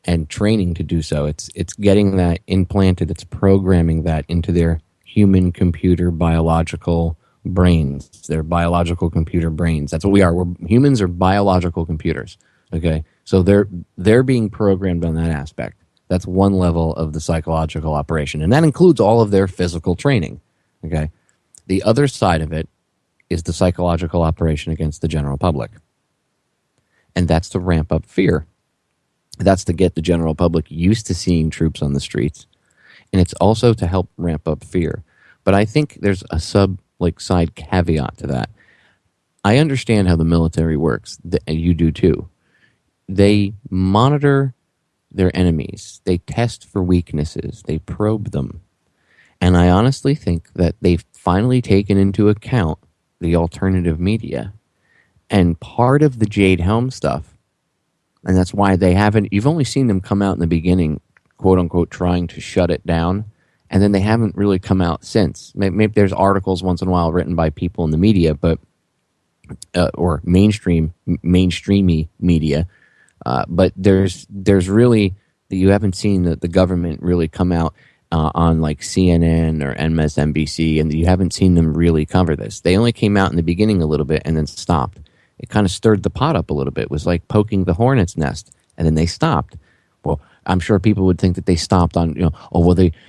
and training to do so. It's getting that implanted. It's programming that into their human computer biological brains, their biological computer brains. That's what we are. Humans are biological computers. Okay, So they're being programmed on that aspect. That's one level of the psychological operation, and that includes all of their physical training. Okay, the other side of it is the psychological operation against the general public, and that's to ramp up fear. That's to get the general public used to seeing troops on the streets, and it's also to help ramp up fear. But I think there's a side caveat to that. I understand how the military works. You do too. They monitor their enemies. They test for weaknesses. They probe them. And I honestly think that they've finally taken into account the alternative media. And part of the Jade Helm stuff, and that's why you've only seen them come out in the beginning, quote unquote, trying to shut it down. And then they haven't really come out since. Maybe there's articles once in a while written by people in the media, but or mainstreamy media. But there's really, you haven't seen the government really come out on like CNN or MSNBC, and you haven't seen them really cover this. They only came out in the beginning a little bit and then stopped. It kind of stirred the pot up a little bit. It was like poking the hornet's nest, and then they stopped. Well, I'm sure people would think that they stopped on,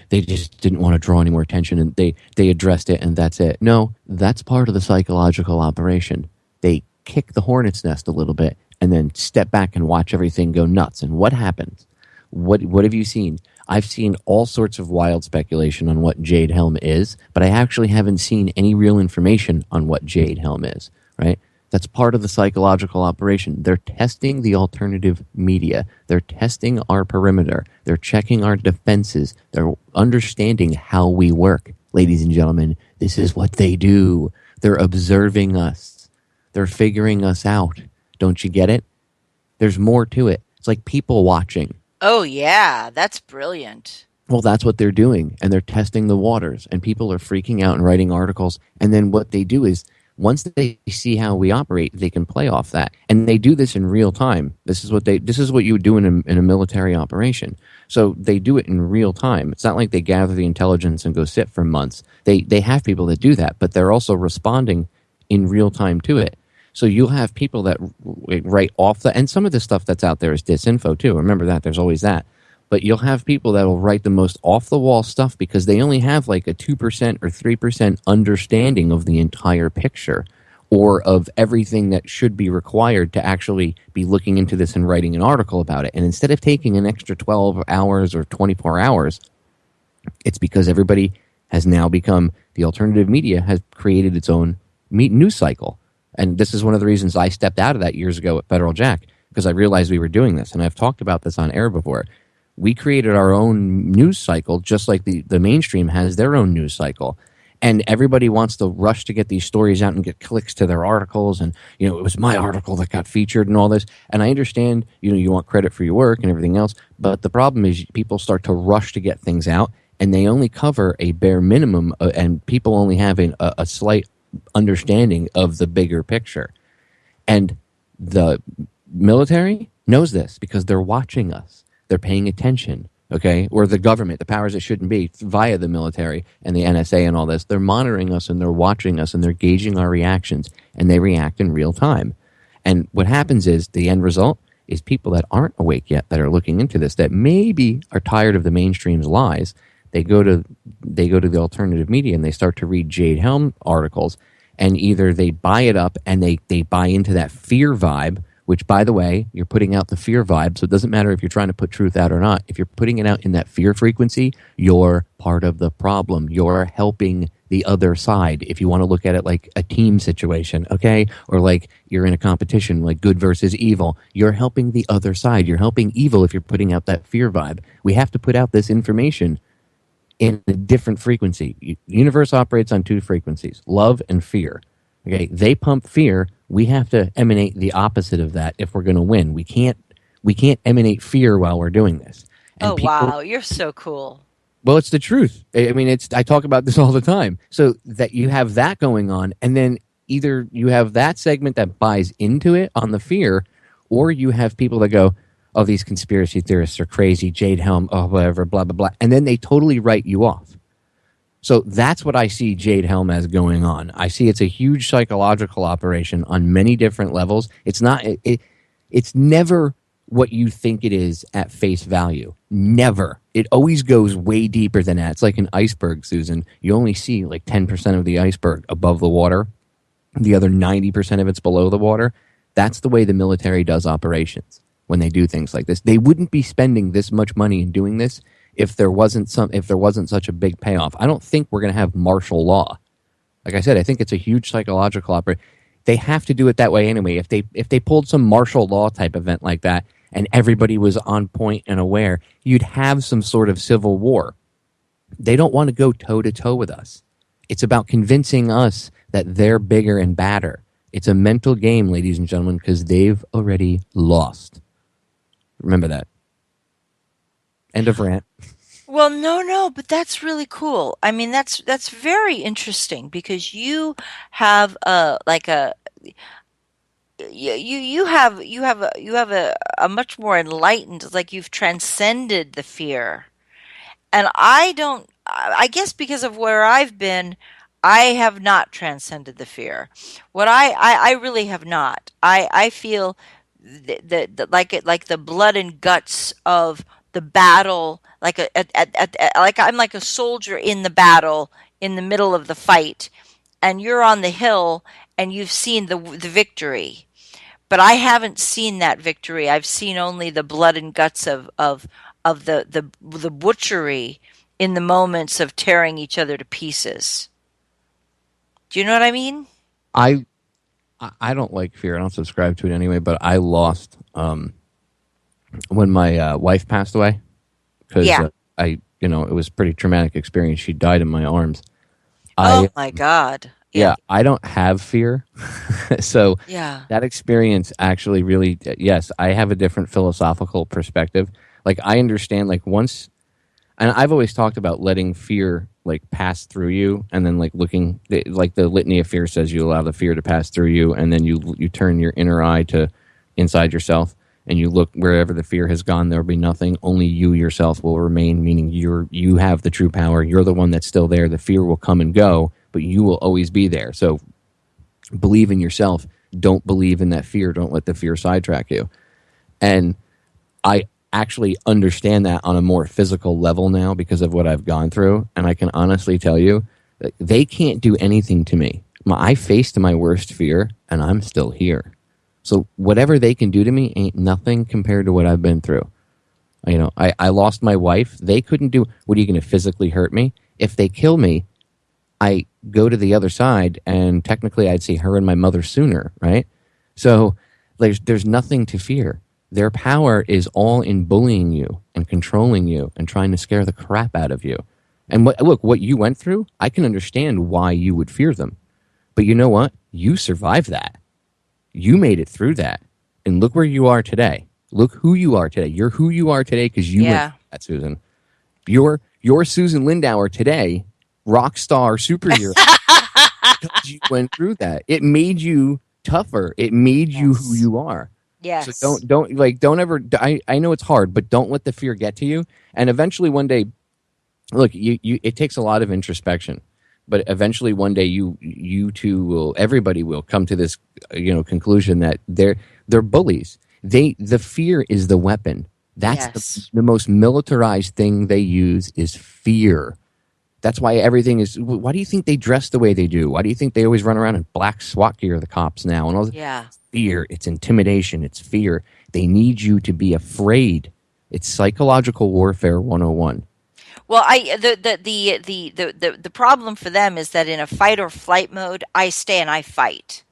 they just didn't want to draw any more attention, and they addressed it, and that's it. No, that's part of the psychological operation. They kick the hornet's nest a little bit, and then step back and watch everything go nuts. And what happens? What have you seen? I've seen all sorts of wild speculation on what Jade Helm is, but I actually haven't seen any real information on what Jade Helm is, right? That's part of the psychological operation. They're testing the alternative media. They're testing our perimeter. They're checking our defenses. They're understanding how we work. Ladies and gentlemen, this is what they do. They're observing us. They're figuring us out. Don't you get it? There's more to it. It's like people watching. Oh, yeah. That's brilliant. Well, that's what they're doing, and they're testing the waters, and people are freaking out and writing articles. And then what they do is, once they see how we operate, they can play off that, and they do this in real time. This is what you would do in a military operation. So they do it in real time. It's not like they gather the intelligence and go sit for months. They have people that do that, but they're also responding in real time to it. So you'll have people that write off and some of the stuff that's out there is disinfo too. Remember that, there's always that. But you'll have people that will write the most off-the-wall stuff because they only have like a 2% or 3% understanding of the entire picture or of everything that should be required to actually be looking into this and writing an article about it. And instead of taking an extra 12 hours or 24 hours, it's because everybody has now become, the alternative media has created its own news cycle. And this is one of the reasons I stepped out of that years ago at Federal Jack, because I realized we were doing this. And I've talked about this on air before. We created our own news cycle, just like the mainstream has their own news cycle. And everybody wants to rush to get these stories out and get clicks to their articles. And, it was my article that got featured and all this. And I understand, you want credit for your work and everything else. But the problem is people start to rush to get things out, and they only cover a bare minimum, and people only have a slight understanding of the bigger picture. And the military knows this because they're watching us. They're paying attention, okay? Or the government, the powers that shouldn't be, via the military and the NSA and all this, they're monitoring us and they're watching us and they're gauging our reactions, and they react in real time. And what happens is the end result is people that aren't awake yet, that are looking into this, that maybe are tired of the mainstream's lies, they go to the alternative media and they start to read Jade Helm articles, and either they buy it up and they buy into that fear vibe, which, by the way, you're putting out the fear vibe, so it doesn't matter if you're trying to put truth out or not. If you're putting it out in that fear frequency, you're part of the problem. You're helping the other side, if you want to look at it like a team situation, okay? Or like you're in a competition, like good versus evil. You're helping the other side. You're helping evil if you're putting out that fear vibe. We have to put out this information in a different frequency. The universe operates on two frequencies, love and fear. Okay, they pump fear. We have to emanate the opposite of that if we're going to win. We can't emanate fear while we're doing this. And wow, you're so cool. Well, it's the truth. I mean, I talk about this all the time. So that you have that going on, and then either you have that segment that buys into it on the fear, or you have people that go, oh, these conspiracy theorists are crazy, Jade Helm, oh, whatever, blah, blah, blah. And then they totally write you off. So that's what I see Jade Helm as going on. I see it's a huge psychological operation on many different levels. It's not, it's never what you think it is at face value. Never. It always goes way deeper than that. It's like an iceberg, Susan. You only see like 10% of the iceberg above the water. The other 90% of it's below the water. That's the way the military does operations when they do things like this. They wouldn't be spending this much money in doing this if there wasn't such a big payoff. I don't think we're going to have martial law. Like I said, I think it's a huge psychological operation. They have to do it that way anyway. If they pulled some martial law type event like that and everybody was on point and aware, you'd have some sort of civil war. They don't want to go toe to toe with us. It's about convincing us that they're bigger and badder. It's a mental game, ladies and gentlemen, because they've already lost. Remember that. End of rant. Well, no, but that's really cool. I mean, that's very interesting because you have a much more enlightened, like you've transcended the fear. And I don't, I guess because of where I've been, I have not transcended the fear. I really have not. I feel like the blood and guts of the battle, like I'm like a soldier in the battle in the middle of the fight, and you're on the hill and you've seen the victory. But I haven't seen that victory. I've seen only the blood and guts of the butchery in the moments of tearing each other to pieces. Do you know what I mean? I I don't like fear. I don't subscribe to it anyway. But I lost when my wife passed away because Yeah. it was a pretty traumatic experience. She died in my arms. Oh I my God. Yeah. Yeah, I don't have fear, so Yeah. that experience actually really yes, I have a different philosophical perspective. Like I understand, like once, and I've always talked about letting fear like pass through you, and then like looking like the litany of fear says you allow the fear to pass through you, and then you turn your inner eye to inside yourself, and you look wherever the fear has gone. There will be nothing. Only you yourself will remain. Meaning you have the true power. You're the one that's still there. The fear will come and go, but you will always be there. So believe in yourself. Don't believe in that fear. Don't let the fear sidetrack you. And I actually understand that on a more physical level now because of what I've gone through. And I can honestly tell you that they can't do anything to me. I faced my worst fear and I'm still here. So whatever they can do to me ain't nothing compared to what I've been through. I lost my wife. They couldn't do, what are you going to physically hurt me? If they kill me, I go to the other side and technically I'd see her and my mother sooner, right? So there's nothing to fear. Their power is all in bullying you and controlling you and trying to scare the crap out of you. And what you went through, I can understand why you would fear them. But you know what? You survived that. You made it through that. And look where you are today. Look who you are today. You're who you are today because you went Yeah. through that, Susan. You're Susan Lindauer today, rock star superhero, because you went through that. It made you tougher. It made you who Yes. you are. So Yes. don't ever. I know it's hard, but don't let the fear get to you. And eventually, one day, look, it takes a lot of introspection, but eventually, one day, you two will. Everybody will come to this, conclusion that they're bullies. The fear is the weapon. That's Yes. the most militarized thing they use is fear. That's why everything is. Why do you think they dress the way they do? Why do you think they always run around in black SWAT gear? The cops now and all this Yeah. fear. It's intimidation. It's fear. They need you to be afraid. It's psychological warfare 101. Well, the problem for them is that in a fight or flight mode, I stay and I fight.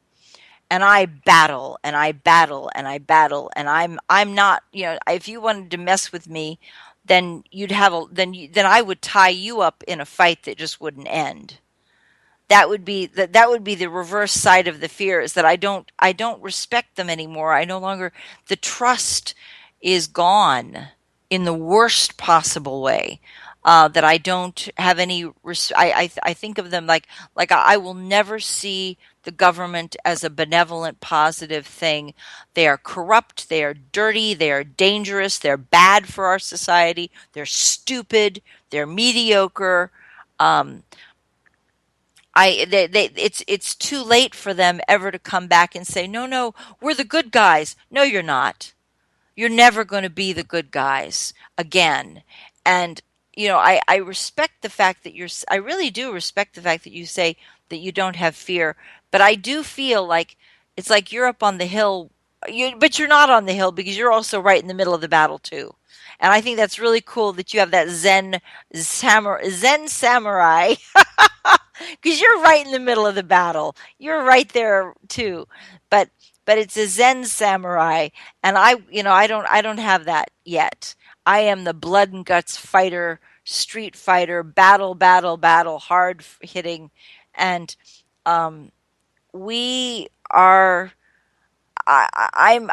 And I battle and I battle and I battle and I'm not, if you wanted to mess with me, then you'd have a then I would tie you up in a fight that just wouldn't end. That would be the reverse side of the fear, is that I don't respect them anymore. I no longer, the trust is gone in the worst possible way. That I don't have any I think of them like I will never see the government as a benevolent positive thing. They are corrupt, they are dirty, they are dangerous, they're bad for our society, they're stupid, they're mediocre. um it's too late for them ever to come back and say, no, we're the good guys. No, you're not. You're never going to be the good guys again. And, I respect the fact that I really do respect the fact that you say that you don't have fear, but I do feel like it's like you're up on the hill, but you're not on the hill because you're also right in the middle of the battle too. And I think that's really cool that you have that Zen samurai because you're right in the middle of the battle. You're right there too. But it's a Zen samurai, and I don't have that yet. I am the blood and guts fighter, street fighter, battle, battle, battle, hard hitting, and um, we are. I'm.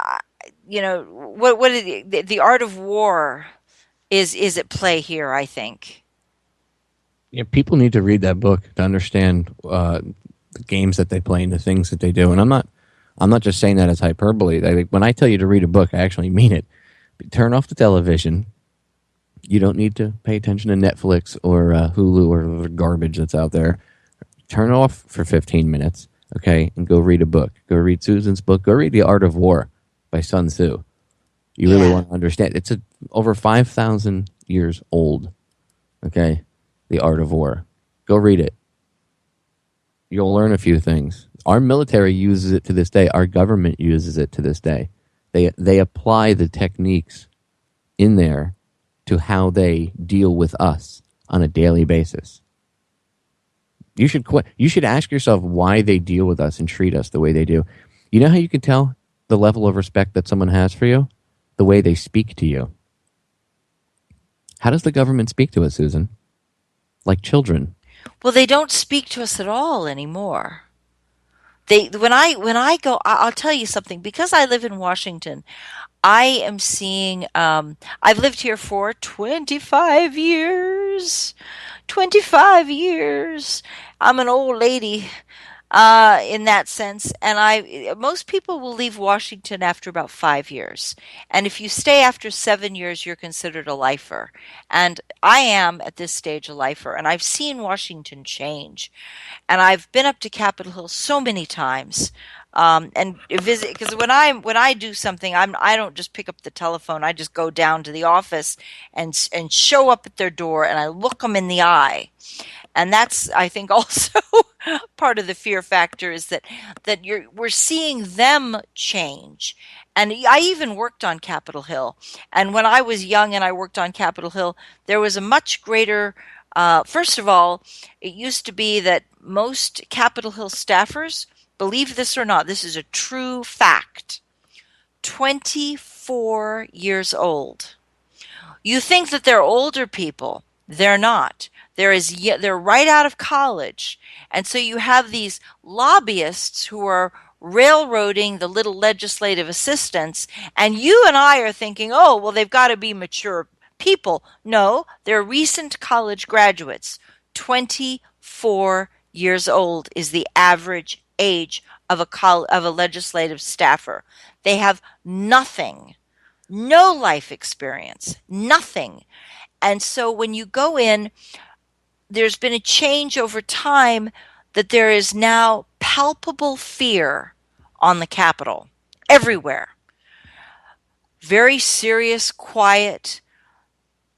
What is the art of war is at play here. I think. Yeah, people need to read that book to understand the games that they play and the things that they do. And I'm not just saying that as hyperbole. When I tell you to read a book, I actually mean it. Turn off the television. You don't need to pay attention to Netflix or Hulu or the garbage that's out there. Turn off for 15 minutes, okay, and go read a book. Go read Susan's book. Go read The Art of War by Sun Tzu. You really want to understand. It's over 5,000 years old, okay, The Art of War. Go read it. You'll learn a few things. Our military uses it to this day. Our government uses it to this day. They apply the techniques in there to how they deal with us on a daily basis. You should ask yourself why they deal with us and treat us the way they do. You know how you can tell the level of respect that someone has for you? The way they speak to you. How does the government speak to us, Susan? Like children. Well, they don't speak to us at all anymore. When I go, I'll tell you something. Because I live in Washington, I am seeing. I've lived here for 25 years. 25 years. I'm an old lady in that sense, and most people will leave Washington after about 5 years, and if you stay after 7 years, you're considered a lifer. And I am at this stage a lifer, and I've seen Washington change, and I've been up to Capitol Hill so many times. And visit, because when I do something, I don't just pick up the telephone. I just go down to the office and show up at their door, and I look them in the eye. And that's, I think, also part of the fear factor is that we're seeing them change. And I even worked on Capitol Hill. And when I was young and I worked on Capitol Hill, there was a much greater. First of all, it used to be that most Capitol Hill staffers, believe this or not, this is a true fact, 24 years old. You think that they're older people. They're not. They're right out of college. And so you have these lobbyists who are railroading the little legislative assistants, and you and I are thinking, "Oh, well they've got to be mature people." No, they're recent college graduates. 24 years old is the average age of a legislative staffer. They have nothing, no life experience, nothing. And so when you go in, there's been a change over time that there is now palpable fear on the Capitol everywhere. Very serious, quiet.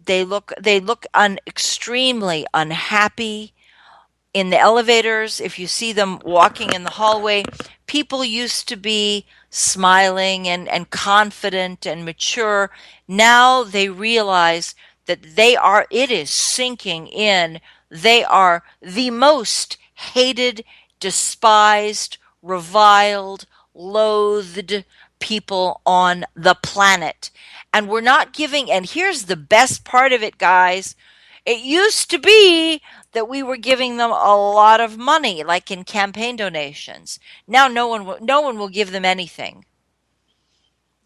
They look extremely unhappy in the elevators. If you see them walking in the hallway, people used to be smiling and confident and mature. Now they realize that it is sinking in. They are the most hated, despised, reviled, loathed people on the planet. And we're not giving, and here's the best part of it, guys. It used to be that we were giving them a lot of money, like in campaign donations. Now no one will give them anything.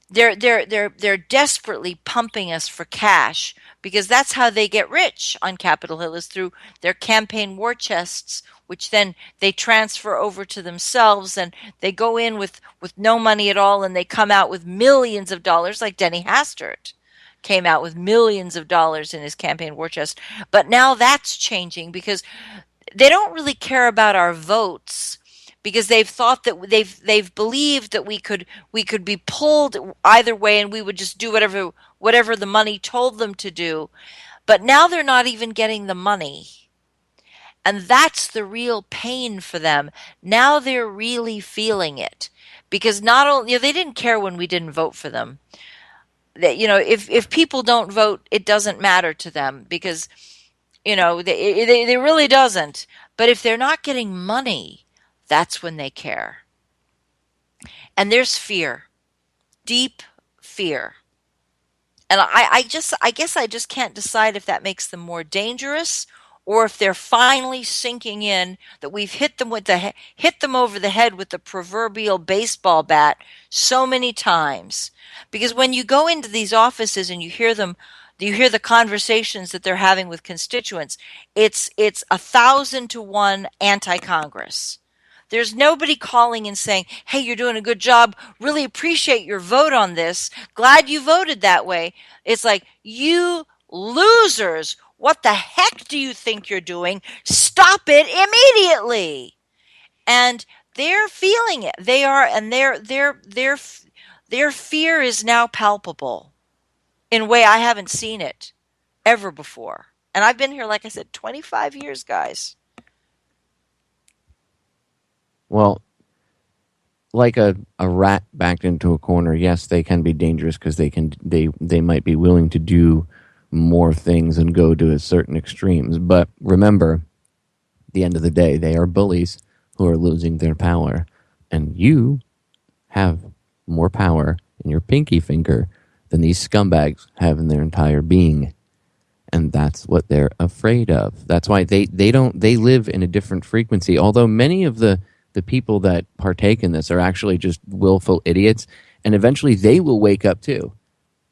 They're desperately pumping us for cash because that's how they get rich on Capitol Hill, is through their campaign war chests, which then they transfer over to themselves, and they go in with no money at all, and they come out with millions of dollars, like Denny Hastert came out with millions of dollars in his campaign war chest. But now that's changing because they don't really care about our votes, because they've thought that they've believed that we could be pulled either way, and we would just do whatever the money told them to do. But now they're not even getting the money. And that's the real pain for them. Now they're really feeling it, because not only, they didn't care when we didn't vote for them. That, if people don't vote, it doesn't matter to them, because they really doesn't. But if they're not getting money, that's when they care. And there's fear, deep fear. And I guess I just can't decide if that makes them more dangerous, or if they're finally sinking in that we've hit them over the head with the proverbial baseball bat so many times. Because when you go into these offices and you hear the conversations that they're having with constituents, it's 1,000 to 1 anti-Congress. There's nobody calling and saying, "Hey, you're doing a good job. Really appreciate your vote on this. Glad you voted that way." It's like, "You losers, what the heck do you think you're doing? Stop it immediately." And they're feeling it. They are, and their fear is now palpable in a way I haven't seen it ever before. And I've been here, like I said, 25 years, guys. Well, like a rat backed into a corner, yes, they can be dangerous because they might be willing to do more things and go to a certain extremes. But remember, at the end of the day, they are bullies who are losing their power. And you have more power in your pinky finger than these scumbags have in their entire being. And that's what they're afraid of. That's why they live in a different frequency. Although many of the people that partake in this are actually just willful idiots, and eventually they will wake up too.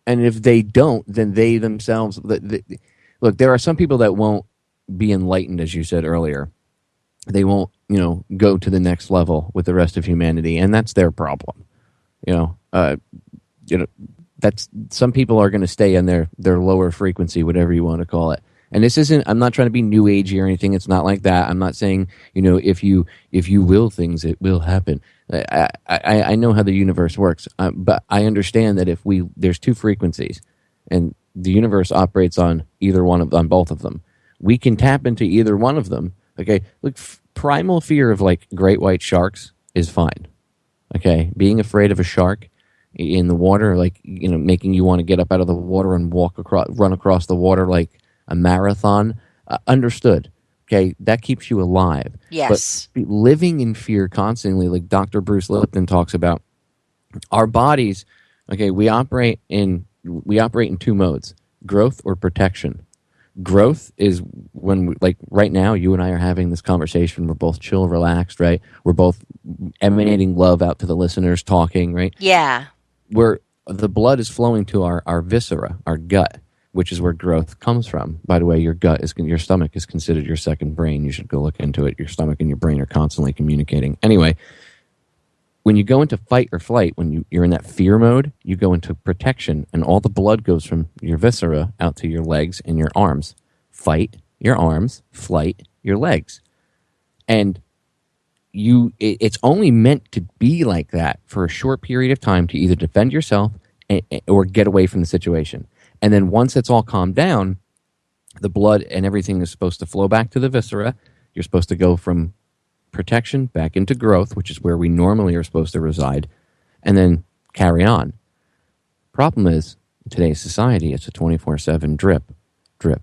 And if they don't, then they themselves look. There are some people that won't be enlightened, as you said earlier. They won't, go to the next level with the rest of humanity, and that's their problem. That's, some people are going to stay in their lower frequency, whatever you want to call it. And this isn't, I'm not trying to be new agey or anything. It's not like that. I'm not saying, if you will things, it will happen. I know how the universe works, but I understand that there's two frequencies, and the universe operates on on both of them. We can tap into either one of them. Okay, look, primal fear of like great white sharks is fine. Okay, being afraid of a shark in the water, like, making you want to get up out of the water and run across the water like a marathon, understood. Okay, that keeps you alive. Yes. But living in fear constantly, like Dr. Bruce Lipton talks about, our bodies, okay, we operate in two modes: growth or protection. Growth is when, like right now, you and I are having this conversation. We're both chill, relaxed, right? We're both emanating love out to the listeners, talking, right? Yeah. Where the blood is flowing to our viscera, our gut, which is where growth comes from. By the way, your stomach is considered your second brain. You should go look into it. Your stomach and your brain are constantly communicating. Anyway, when you go into fight or flight, when you're in that fear mode, you go into protection, and all the blood goes from your viscera out to your legs and your arms. Fight, your arms; flight, your legs. And it's only meant to be like that for a short period of time to either defend yourself or get away from the situation. And then once it's all calmed down, the blood and everything is supposed to flow back to the viscera. You're supposed to go from protection back into growth, which is where we normally are supposed to reside, and then carry on. Problem is, in today's society, it's a 24/7 drip, drip,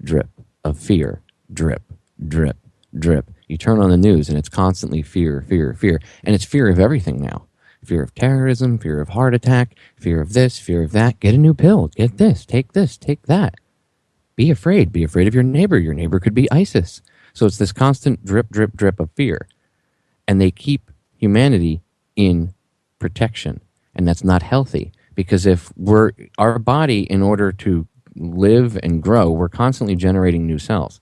drip of fear. Drip, drip, drip. You turn on the news and it's constantly fear, fear, fear. And it's fear of everything now. Fear of terrorism, fear of heart attack, fear of this, fear of that. Get a new pill. Get this, take that. Be afraid. Be afraid of your neighbor. Your neighbor could be ISIS. So it's this constant drip, drip, drip of fear. And they keep humanity in protection. And that's not healthy. Because if our body, in order to live and grow, we're constantly generating new cells.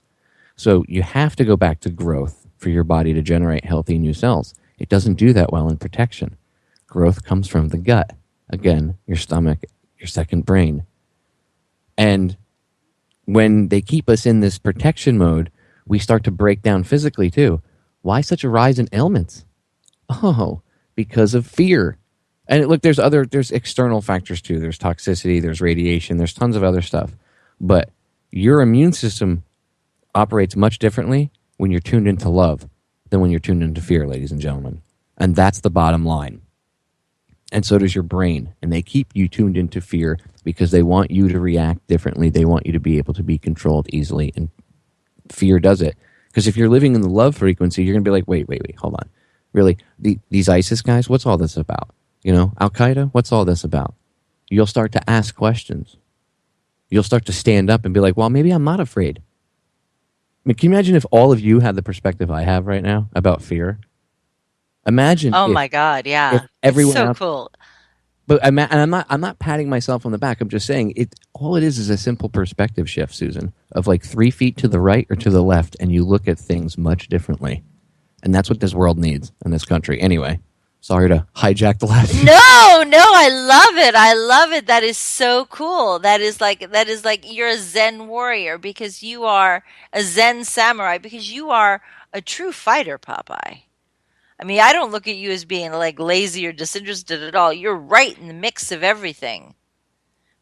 So you have to go back to growth for your body to generate healthy new cells. It doesn't do that well in protection. Growth comes from the gut. Again, your stomach, your second brain. And when they keep us in this protection mode, we start to break down physically too. Why such a rise in ailments? Oh, because of fear. And look, there's external factors too. There's toxicity, there's radiation, there's tons of other stuff. But your immune system operates much differently when you're tuned into love than when you're tuned into fear, ladies and gentlemen. And that's the bottom line. And so does your brain. And they keep you tuned into fear because they want you to react differently. They want you to be able to be controlled easily. And fear does it. Because if you're living in the love frequency, you're going to be like, wait, hold on. Really? These ISIS guys, what's all this about? You know, Al-Qaeda, what's all this about? You'll start to ask questions. You'll start to stand up and be like, well, maybe I'm not afraid. I mean, can you imagine if all of you had the perspective I have right now about fear? Imagine. Oh my God, yeah. If everyone it's so else, cool. But I'm not patting myself on the back. I'm just saying all it is a simple perspective shift, Susan, of like 3 feet to the right or to the left, and you look at things much differently. And that's what this world needs in this country. Anyway, sorry to hijack the last. No, I love it. I love it. That is so cool. That is like you're a Zen warrior because you are a Zen samurai because you are a true fighter, Popeye. I mean, I don't look at you as being like lazy or disinterested at all. You're right in the mix of everything.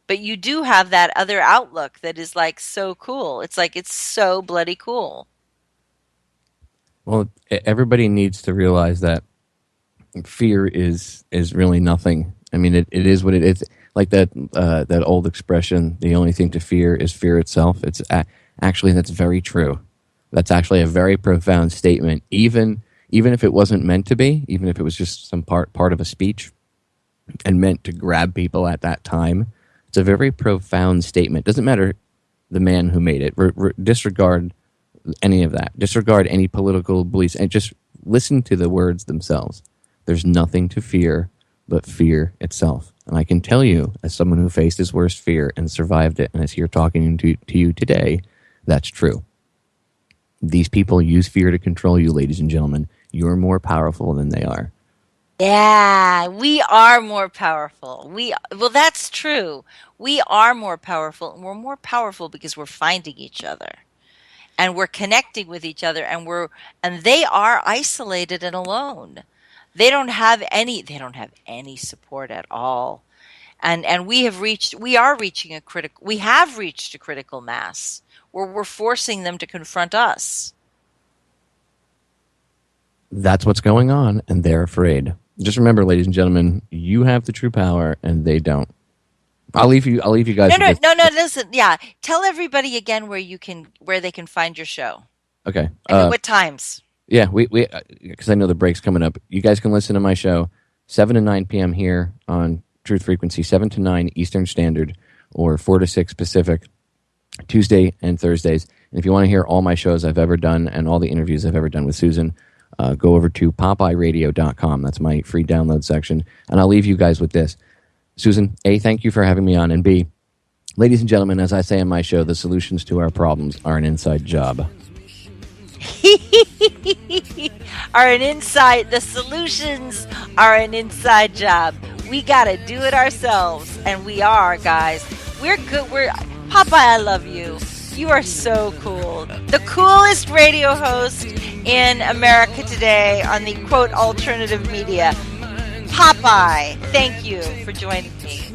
But you do have that other outlook that is like so cool. It's like it's so bloody cool. Well, everybody needs to realize that fear is really nothing. I mean, it is what it is. Like that old expression, the only thing to fear is fear itself. It's actually, that's very true. That's actually a very profound statement. Even if it wasn't meant to be, even if it was just some part of a speech and meant to grab people at that time, it's a very profound statement. Doesn't matter the man who made it. Disregard any of that. Disregard any political beliefs and just listen to the words themselves. There's nothing to fear but fear itself. And I can tell you, as someone who faced his worst fear and survived it and is here talking to you today, that's true. These people use fear to control you, ladies and gentlemen. You're more powerful than they are. Yeah, we are more powerful. Well, that's true. We are more powerful, and we're more powerful because we're finding each other. And we're connecting with each other, and they are isolated and alone. They don't have any support at all. And we have reached a critical mass where we're forcing them to confront us. That's what's going on, and they're afraid. Just remember, ladies and gentlemen, you have the true power, and they don't. I'll leave you guys. No. Listen, yeah. Tell everybody again where they can find your show. Okay. And what times? Yeah, we because I know the break's coming up. You guys can listen to my show 7 to 9 p.m. here on Truth Frequency, 7 to 9 Eastern Standard, or 4 to 6 Pacific, Tuesday and Thursdays. And if you want to hear all my shows I've ever done and all the interviews I've ever done with Susan, go over to popeyeradio.com. That's my free download section. And I'll leave you guys with this. Susan, A, thank you for having me on. And B, ladies and gentlemen, as I say in my show, the solutions to our problems are an inside job. The solutions are an inside job. We got to do it ourselves. And we are, guys. We're good. Popeye, I love you. You are so cool. The coolest radio host in America today on the quote alternative media. Popeye, thank you for joining me.